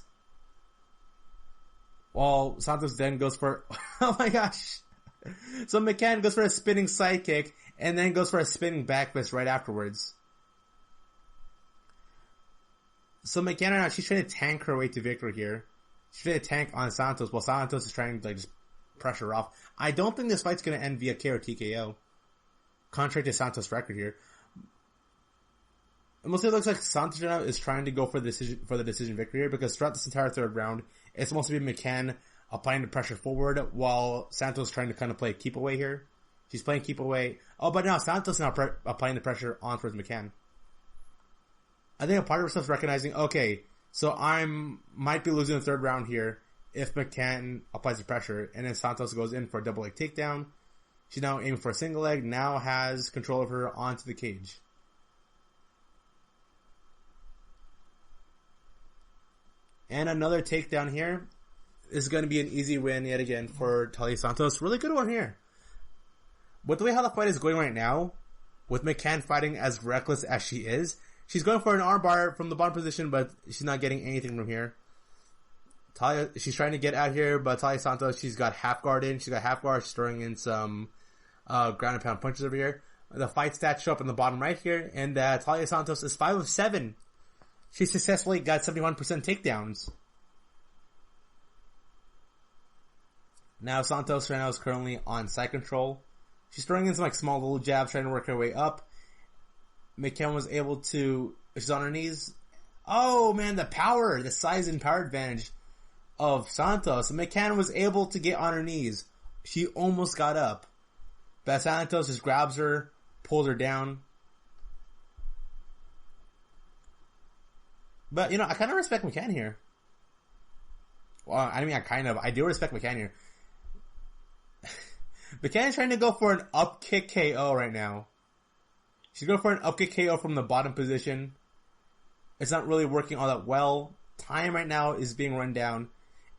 While Santos then goes for, oh my gosh. So McCann goes for a spinning sidekick and then goes for a spinning back fist right afterwards. So McCann, she's trying to tank her way to victory here. She's trying to tank on Santos while Santos is trying to like just pressure her off. I don't think this fight's going to end via KO or TKO. Contrary to Santos' record here. It mostly looks like Santos now is trying to go for the decision victory here because throughout this entire third round, it's mostly been McCann applying the pressure forward while Santos trying to kind of play keep away here. She's playing keep away. Oh, but now Santos now applying the pressure on towards McCann. I think a part of herself is recognizing, okay, so might be losing the third round here if McCann applies the pressure, and then Santos goes in for a double leg takedown. She's now aiming for a single leg, now has control of her onto the cage. And another takedown here. This is going to be an easy win yet again for Talia Santos. Really good one here. With the way how the fight is going right now, with McCann fighting as reckless as she is, she's going for an armbar from the bottom position, but she's not getting anything from here. She's trying to get out here, but Talia Santos, she's got half guard in. She's got half guard. She's throwing in some ground and pound punches over here. The fight stats show up in the bottom right here, and Talia Santos is 5 of 7. She successfully got 71% takedowns. Now Santos right now is currently on side control. She's throwing in some like small little jabs, trying to work her way up. McCann was able to, she's on her knees. Oh man, the power, the size and power advantage of Santos. McCann was able to get on her knees. She almost got up. But Santos just grabs her, pulls her down. But, I kind of respect McCann here. Well, I do respect McCann here. McCann is trying to go for an up kick KO right now. She's going for an up kick KO from the bottom position. It's not really working all that well. Time right now is being run down.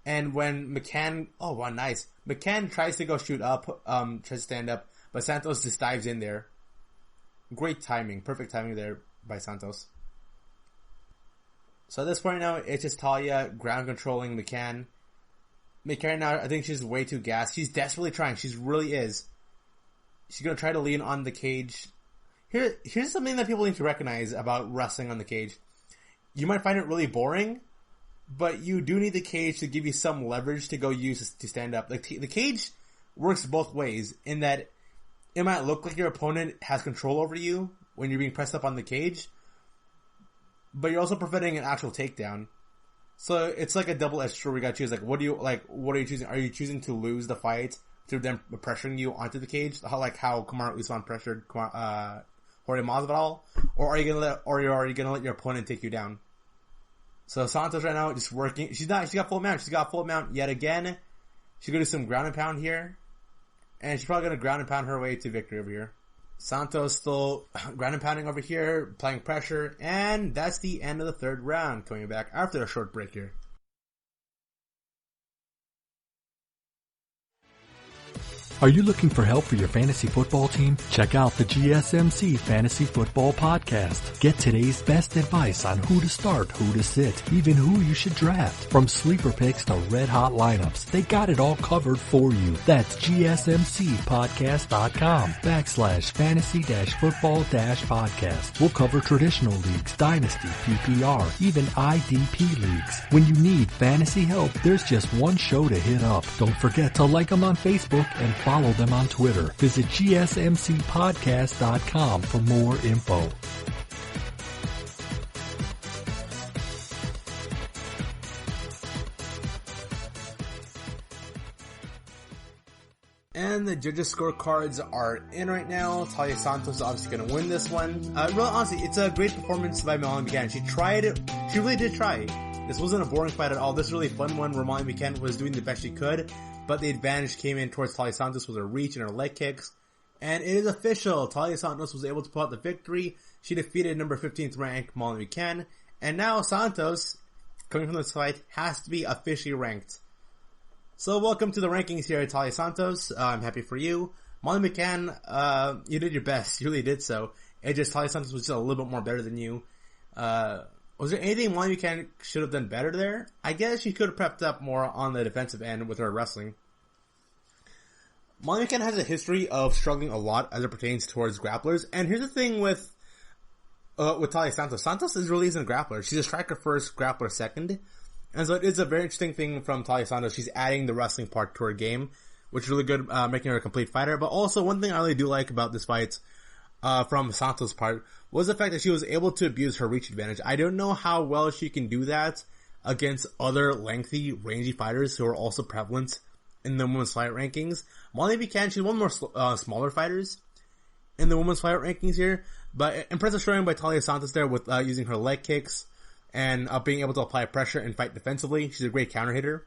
And when McCann, oh wow, nice. McCann tries to go shoot up, tries to stand up, but Santos just dives in there. Great timing, perfect timing there by Santos. So at this point now, it's just Talia ground controlling McCann. McCann now, I think she's way too gassed. She's desperately trying. She really is. She's going to try to lean on the cage. Here's something that people need to recognize about wrestling on the cage. You might find it really boring, but you do need the cage to give you some leverage to go use to stand up. Like the cage works both ways in that it might look like your opponent has control over you when you're being pressed up on the cage, but you're also preventing an actual takedown. So it's like a double-edged sword. We got to choose. Like, what are you choosing? Are you choosing to lose the fight through them pressuring you onto the cage, how Kamaru Usman pressured Jorge Masvidal, or are you gonna let your opponent take you down? So Santos right now just working. She got full mount. She's got full mount yet again. She's gonna do some ground and pound here, and she's probably gonna ground and pound her way to victory over here. Santos still ground and pounding over here, applying pressure, and that's the end of the third round. Coming back after a short break here. Are you looking for help for your fantasy football team? Check out the GSMC Fantasy Football Podcast. Get today's best advice on who to start, who to sit, even who you should draft. From sleeper picks to red hot lineups, they got it all covered for you. That's GSMCpodcast.com/fantasy-football-podcast. We'll cover traditional leagues, dynasty, PPR, even IDP leagues. When you need fantasy help, there's just one show to hit up. Don't forget to like them on Facebook and follow them on Twitter. Visit GSMCpodcast.com for more info. And the judges' scorecards are in right now. Talia Santos is obviously going to win this one. Really, honestly, it's a great performance by Molly McCann. She tried it. She really did try. This wasn't a boring fight at all. This was a really fun one where Molly McCann was doing the best she could. But the advantage came in towards Talia Santos with her reach and her leg kicks. And it is official. Talia Santos was able to pull out the victory. She defeated number 15th ranked Molly McCann. And now Santos, coming from this fight, has to be officially ranked. So welcome to the rankings here, Talia Santos. I'm happy for you. Molly McCann, you did your best. You really did so. It just, Talia Santos was just a little bit more better than you. Was there anything Molly McCann should have done better there? I guess she could have prepped up more on the defensive end with her wrestling. Molly McCann has a history of struggling a lot as it pertains towards grapplers. And here's the thing with Talia Santos. Santos really isn't a grappler. She's a striker first, grappler second. And so it's a very interesting thing from Talia Santos. She's adding the wrestling part to her game, which is really good, making her a complete fighter. But also, one thing I really do like about this fight, from Santos' part, was the fact that she was able to abuse her reach advantage. I don't know how well she can do that against other lengthy, rangy fighters who are also prevalent in the women's flyweight rankings. Molly McCann, she's one of the more smaller fighters in the women's flyweight rankings here, but impressive showing by Talia Santos there with using her leg kicks and being able to apply pressure and fight defensively. She's a great counter hitter.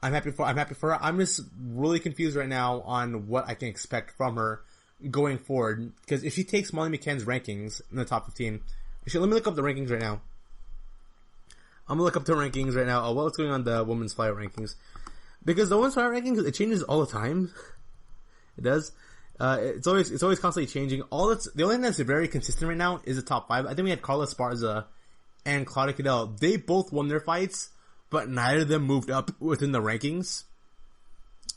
I'm happy for her. I'm just really confused right now on what I can expect from her going forward, because if she takes Molly McCann's rankings in the top 15, actually, let me look up the rankings right now. I'm gonna look up the rankings right now. What's going on the women's flyweight rankings? Because the women's flyweight rankings, it changes all the time. It does. It's always constantly changing. The only thing that's very consistent right now is the top 5. I think we had Carla Esparza and Claudia Cadell. They both won their fights, but neither of them moved up within the rankings.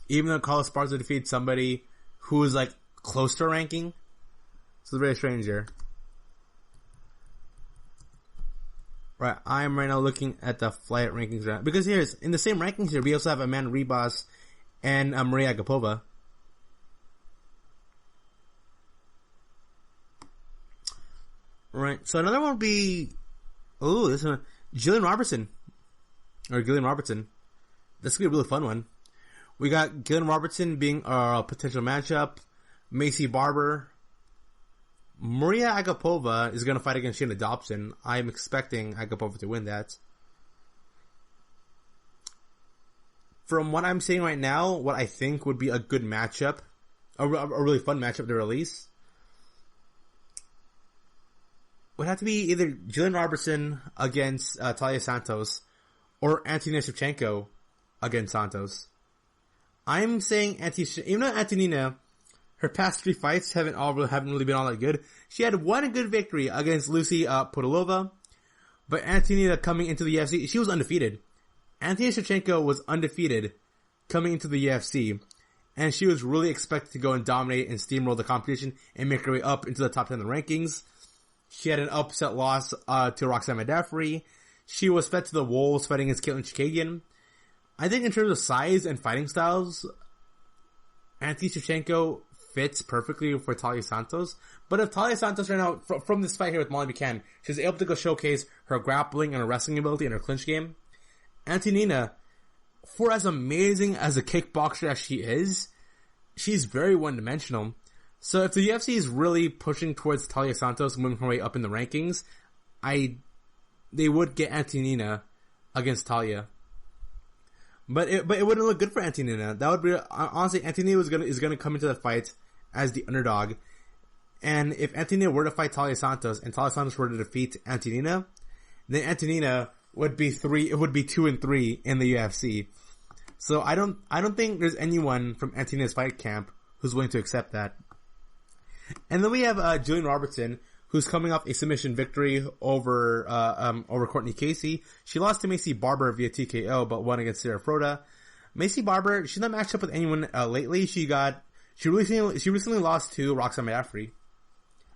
Even though Carla Esparza defeated somebody who was like close to her ranking. So it's very strange here. Right, I'm right now looking at the flyweight rankings right now. Because here's, in the same rankings here, we also have Amanda Ribas and Maria Agapova. Right, so another one would be, this one, Gillian Robertson. This could be a really fun one. We got Gillian Robertson being a potential matchup. Macy Barber. Maria Agapova is going to fight against Shayna Dobson. I'm expecting Agapova to win that. From what I'm seeing right now, what I think would be a good matchup, a really fun matchup to release, would have to be either Gillian Robertson against Talia Santos or Antonina Shevchenko against Santos. I'm saying even though Antonina, her past 3 fights haven't really been all that good. She had one good victory against Lucy Podolova, but Antonina coming into the UFC, she was undefeated. Antonina Shevchenko was undefeated coming into the UFC, and she was really expected to go and dominate and steamroll the competition and make her way up into the top 10 of the rankings. She had an upset loss to Roxanne Modafferi. She was fed to the wolves fighting against Caitlin Chikagian. I think in terms of size and fighting styles, Antonina Shevchenko fits perfectly for Talia Santos. But if Talia Santos right now, from this fight here with Molly McCann, she's able to go showcase her grappling and her wrestling ability and her clinch game, Antonina, for as amazing as a kickboxer as she is, she's very one-dimensional. So if the UFC is really pushing towards Talia Santos moving her way up in the rankings, they would get Antonina against Talia. But it wouldn't look good for Antonina. That would be, honestly, Antonina is gonna come into the fight as the underdog. And if Antonina were to fight Talia Santos and Talia Santos were to defeat Antonina, then Antonina would be 2-3 in the UFC. So I don't think there's anyone from Antonina's fight camp who's willing to accept that. And then we have Gillian Robertson, who's coming off a submission victory over Courtney Casey. She lost to Macy Barber via TKO, but won against Sarah Froda. Macy Barber, she's not matched up with anyone lately. She recently lost to Roxanne Modafferi.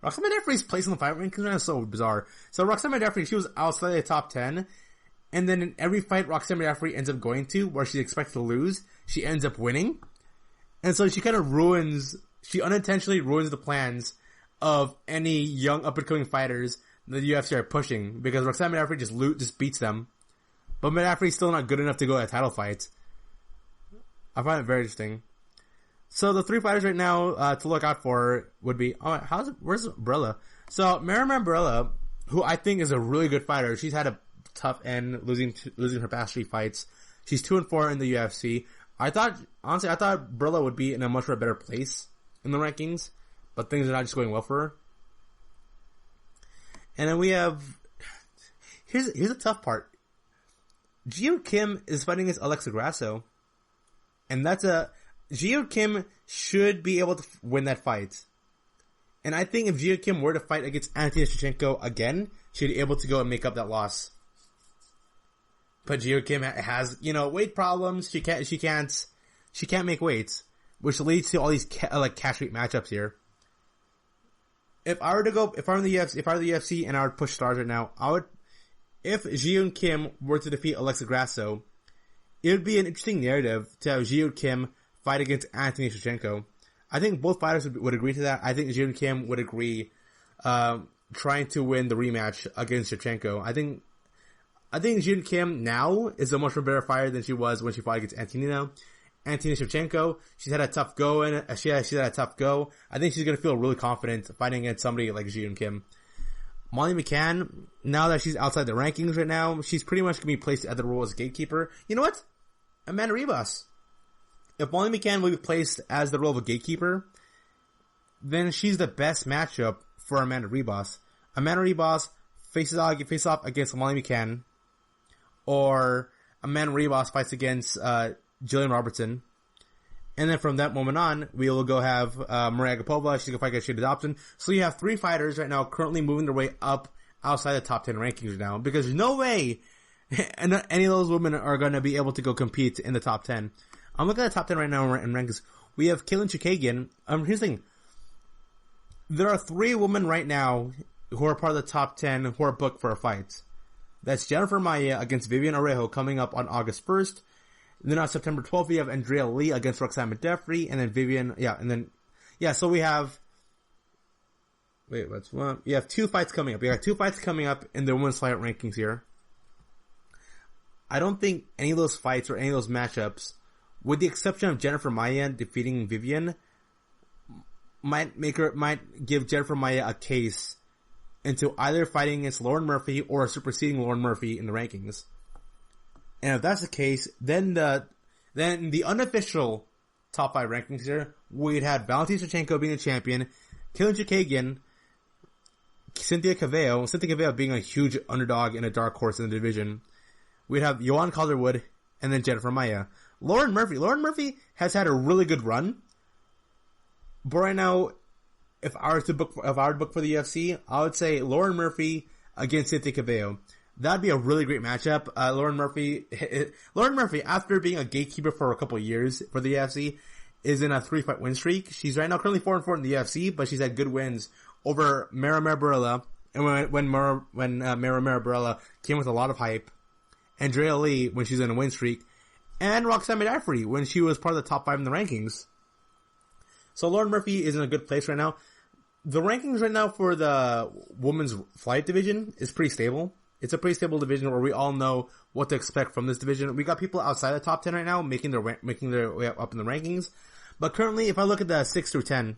Roxanne Modafferi's place in the fight rankings is so bizarre. So Roxanne Modafferi, she was outside the top 10, and then in every fight Roxanne Modafferi ends up going to, where she's expected to lose, she ends up winning. And so she unintentionally ruins the plans of any young up-and-coming fighters the UFC are pushing, because Roxanne Modafferi just beats them. But Modafferi's still not good enough to go at a title fight. I find it very interesting. So the 3 fighters right now to look out for would be, where's Barella? So Merriman Barella, who I think is a really good fighter, she's had a tough end, losing her past 3 fights. She's 2-4 in the UFC. I thought Barella would be in a much better place in the rankings, but things are not just going well for her. And then we have, here's the tough part. Gio Kim is fighting against Alexa Grasso, and Gio Kim should be able to win that fight. And I think if Gia Kim were to fight against Anthony Shevchenko again, she'd be able to go and make up that loss. But Gia Kim has, weight problems. She can't make weight, which leads to all these catch weight matchups here. If I were the UFC and I would push stars right now, if Ji Kim were to defeat Alexa Grasso, it would be an interesting narrative to have Ji Kim fight against Anthony Shevchenko. I think both fighters would agree to that. I think Ji Kim would agree, trying to win the rematch against Shevchenko. I think Ji Kim now is a much more better fighter than she was when she fought against Antonina. Anthony Shevchenko, she's had a tough go, she's had a tough go. I think she's gonna feel really confident fighting against somebody like Ji Kim. Molly McCann, now that she's outside the rankings right now, she's pretty much gonna be placed at the role as gatekeeper. You know what? Amanda Ribas. If Molly McCann will be placed as the role of a gatekeeper, then she's the best matchup for Amanda Ribas. Amanda Ribas faces off against Molly McCann, or Amanda Ribas fights against Jillian Robertson. And then from that moment on, we will go have Maria Agapova. She's going to fight against Shayna Dobson. So you have 3 fighters right now currently moving their way up outside the top 10 rankings right now. Because there's no way any of those women are going to be able to go compete in the top 10. I'm looking at the top 10 right now in rankings. We have Kaylin Chukagian. Here's the thing. There are 3 women right now who are part of the top 10 who are booked for a fight. That's Jennifer Maia against Vivian Orejo coming up on August 1st. And then on September 12th, we have Andrea Lee against Roxanne McDeffrey, and then so we have, you have 2 fights coming up. We got 2 fights coming up in the women's flyweight rankings here. I don't think any of those fights or any of those matchups, with the exception of Jennifer Maia defeating Vivian, might give Jennifer Maia a case into either fighting against Lauren Murphy or superseding Lauren Murphy in the rankings. And if that's the case, then the unofficial top 5 rankings here, we'd have Valentina Shevchenko being the champion, Kaylin Chukagian, Cynthia Calvillo being a huge underdog and a dark horse in the division. We'd have Joanne Calderwood, and then Jennifer Maia. Lauren Murphy has had a really good run, but right now, if I were to book for the UFC, I would say Lauren Murphy against Cynthia Calvillo. That'd be a really great matchup. Lauren Murphy, after being a gatekeeper for a couple of years for the UFC, is in a 3-fight win streak. She's right now currently 4-4 in the UFC, but she's had good wins over Mara Barella. And when Mara Barella came with a lot of hype, Andrea Lee when she's in a win streak, and Roxanne McDaffrey when she was part of the top 5 in the rankings. So Lauren Murphy is in a good place right now. The rankings right now for the women's flight division is pretty stable. It's a pretty stable division where we all know what to expect from this division. We got people outside the top 10 right now making their way up in the rankings. But currently, if I look at the 6 through 10,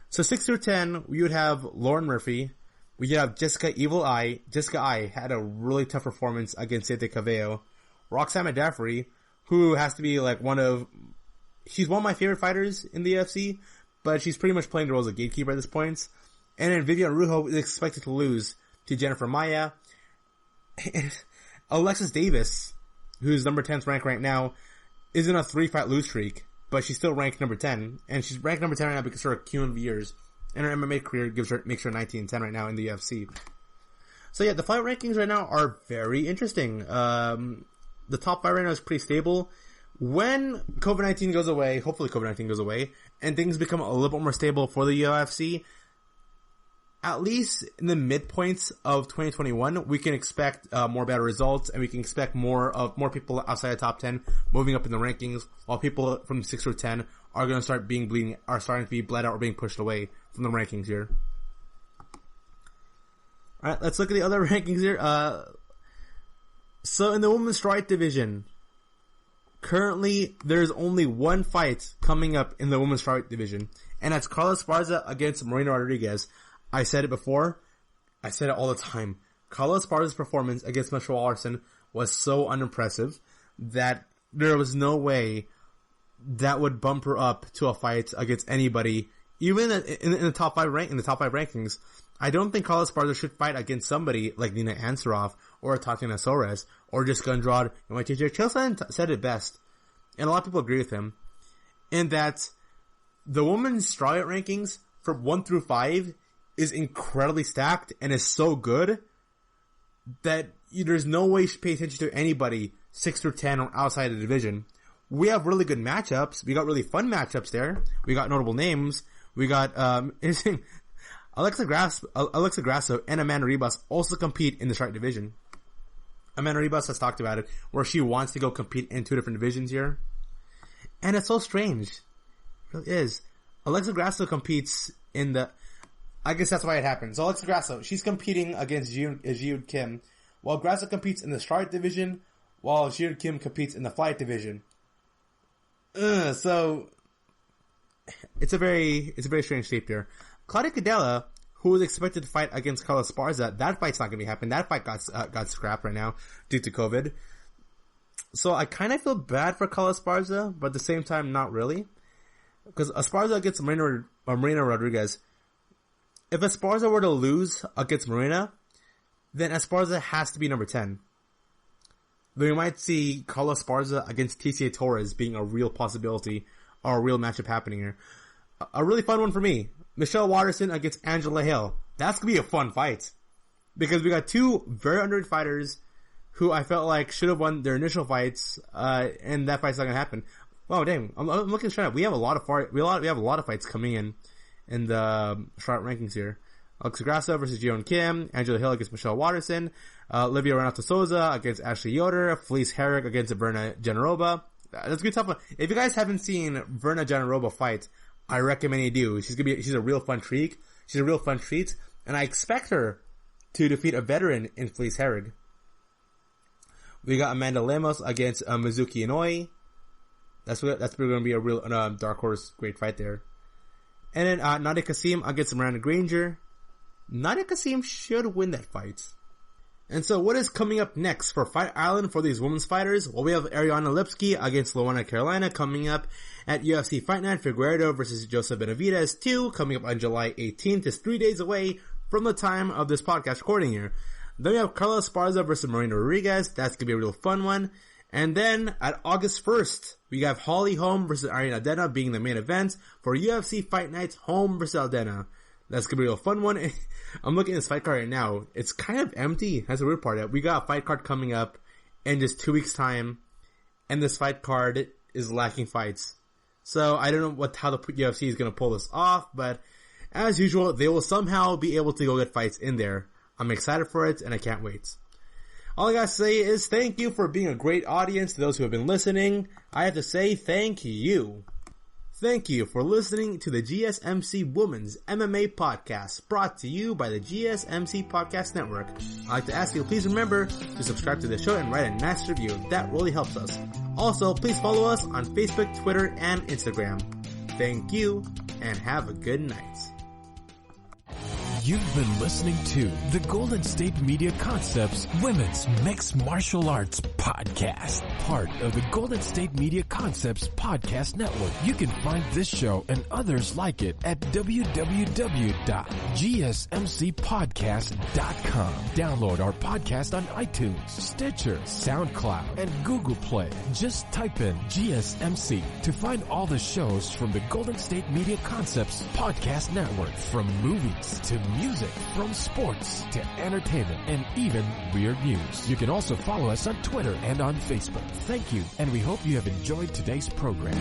so 6 through 10, we would have Lauren Murphy. We would have Jessica I. Jessica I had a really tough performance against Cynthia Calvillo. Roxanne McDaffrey, who has to be she's one of my favorite fighters in the UFC, but she's pretty much playing the role as a gatekeeper at this point. And then Vivian Rujo is expected to lose to Jennifer Maia. Alexis Davis, who's number 10th ranked right now, is in a 3-fight lose streak, but she's still ranked number 10. And she's ranked number 10 right now because of her cumulative years. And her MMA career makes her 19-10 right now in the UFC. So yeah, the fight rankings right now are very interesting. The top 5 right now is pretty stable. When COVID-19 goes away, hopefully COVID-19 goes away, and things become a little bit more stable for the UFC, at least in the midpoints of 2021, we can expect more better results, and we can expect more people outside the top 10 moving up in the rankings, while people from 6 or 10 are going to starting to be bled out or being pushed away from the rankings here. All right, let's look at the other rankings here. So in the women's strawweight division, currently there's only 1 fight coming up in the women's strawweight division, and that's Carla Esparza against Marina Rodriguez. I said it before. I said it all the time. Carla Esparza's performance against Michelle Waterson was so unimpressive that there was no way that would bump her up to a fight against anybody, even in the top 5 rankings. I don't think Carla Esparza should fight against somebody like Nina Ansaroff or Tatiana Soares or Jessica Andrade. And Chael said it best, and a lot of people agree with him, in that the women's strawweight rankings from 1 through 5 is incredibly stacked and is so good that there's no way you should pay attention to anybody 6 through 10 or outside the division. We have really good matchups. We got really fun matchups there. We got notable names. We got, interesting, Alexa Grasso and Amanda Ribas also compete in the strawweight division. Amanda Ribas has talked about it, where she wants to go compete in 2 different divisions here. And it's so strange. It really is. Alexa Grasso competes in the, I guess that's why it happens. So Alexa Grasso, she's competing against Jiyoon Kim, while Grasso competes in the strawweight division, while Jiyoon Kim competes in the flyweight division. So it's a very strange shape here. Claudia Cadella, who was expected to fight against Carla Esparza, that fight's not going to be happening. That fight got scrapped right now due to COVID. So I kind of feel bad for Carla Esparza, but at the same time, not really. Because Esparza against Marina Rodriguez, if Esparza were to lose against Marina, then Esparza has to be number 10. Then we might see Carla Esparza against TCA Torres being a real possibility, or a real matchup happening here. A really fun one for me. Michelle Waterson against Angela Hill. That's gonna be a fun fight. Because we got 2 very underrated fighters who I felt like should have won their initial fights, and that fight's not gonna happen. Oh damn, I'm looking straight up. We have a lot of fights coming in the strawweight rankings here. Alexa Grasso versus Jiyoon Kim, Angela Hill against Michelle Waterson, Livia Renato Souza against Ashley Yoder, Felice Herrig against Verna Janarova. That's a good tough one. If you guys haven't seen Verna Janarova fight, I recommend you do. She's a real fun treat. She's a real fun treat, and I expect her to defeat a veteran in Felice Herrig. We got Amanda Lemos against Mizuki Inouye. That's going to be a real dark horse great fight there. And then Nadia Kasim against Miranda Granger. Nadia Kasim should win that fight. And so what is coming up next for Fight Island for these women's fighters? Well, we have Ariana Lipsky against Luana Carolina coming up at UFC Fight Night. Figueiredo versus Joseph Benavidez 2 coming up on July 18th. It's 3 days away from the time of this podcast recording here. Then we have Carla Esparza versus Marina Rodriguez. That's going to be a real fun one. And then at August 1st, we have Holly Holm versus Irene Aldana being the main event for UFC Fight Night Holm versus Aldana. That's going to be a real fun one. I'm looking at this fight card right now. It's kind of empty. That's the weird part. We got a fight card coming up in just 2 weeks time, and this fight card is lacking fights. So I don't know how the UFC is going to pull this off, but as usual, they will somehow be able to go get fights in there. I'm excited for it, and I can't wait. All I gotta say is thank you for being a great audience to those who have been listening. I have to say thank you. Thank you for listening to the GSMC Women's MMA Podcast, brought to you by the GSMC Podcast Network. I'd like to ask you, please remember to subscribe to the show and write a nice review. That really helps us. Also, please follow us on Facebook, Twitter, and Instagram. Thank you, and have a good night. You've been listening to the Golden State Media Concepts Women's Mixed Martial Arts Podcast, part of the Golden State Media Concepts Podcast Network. You can find this show and others like it at www.gsmcpodcast.com. Download our podcast on iTunes, Stitcher, SoundCloud, and Google Play. Just type in GSMC to find all the shows from the Golden State Media Concepts Podcast Network, from movies to music, from sports to entertainment, and even weird news. You can also follow us on Twitter and on Facebook. Thank you, and we hope you have enjoyed today's program.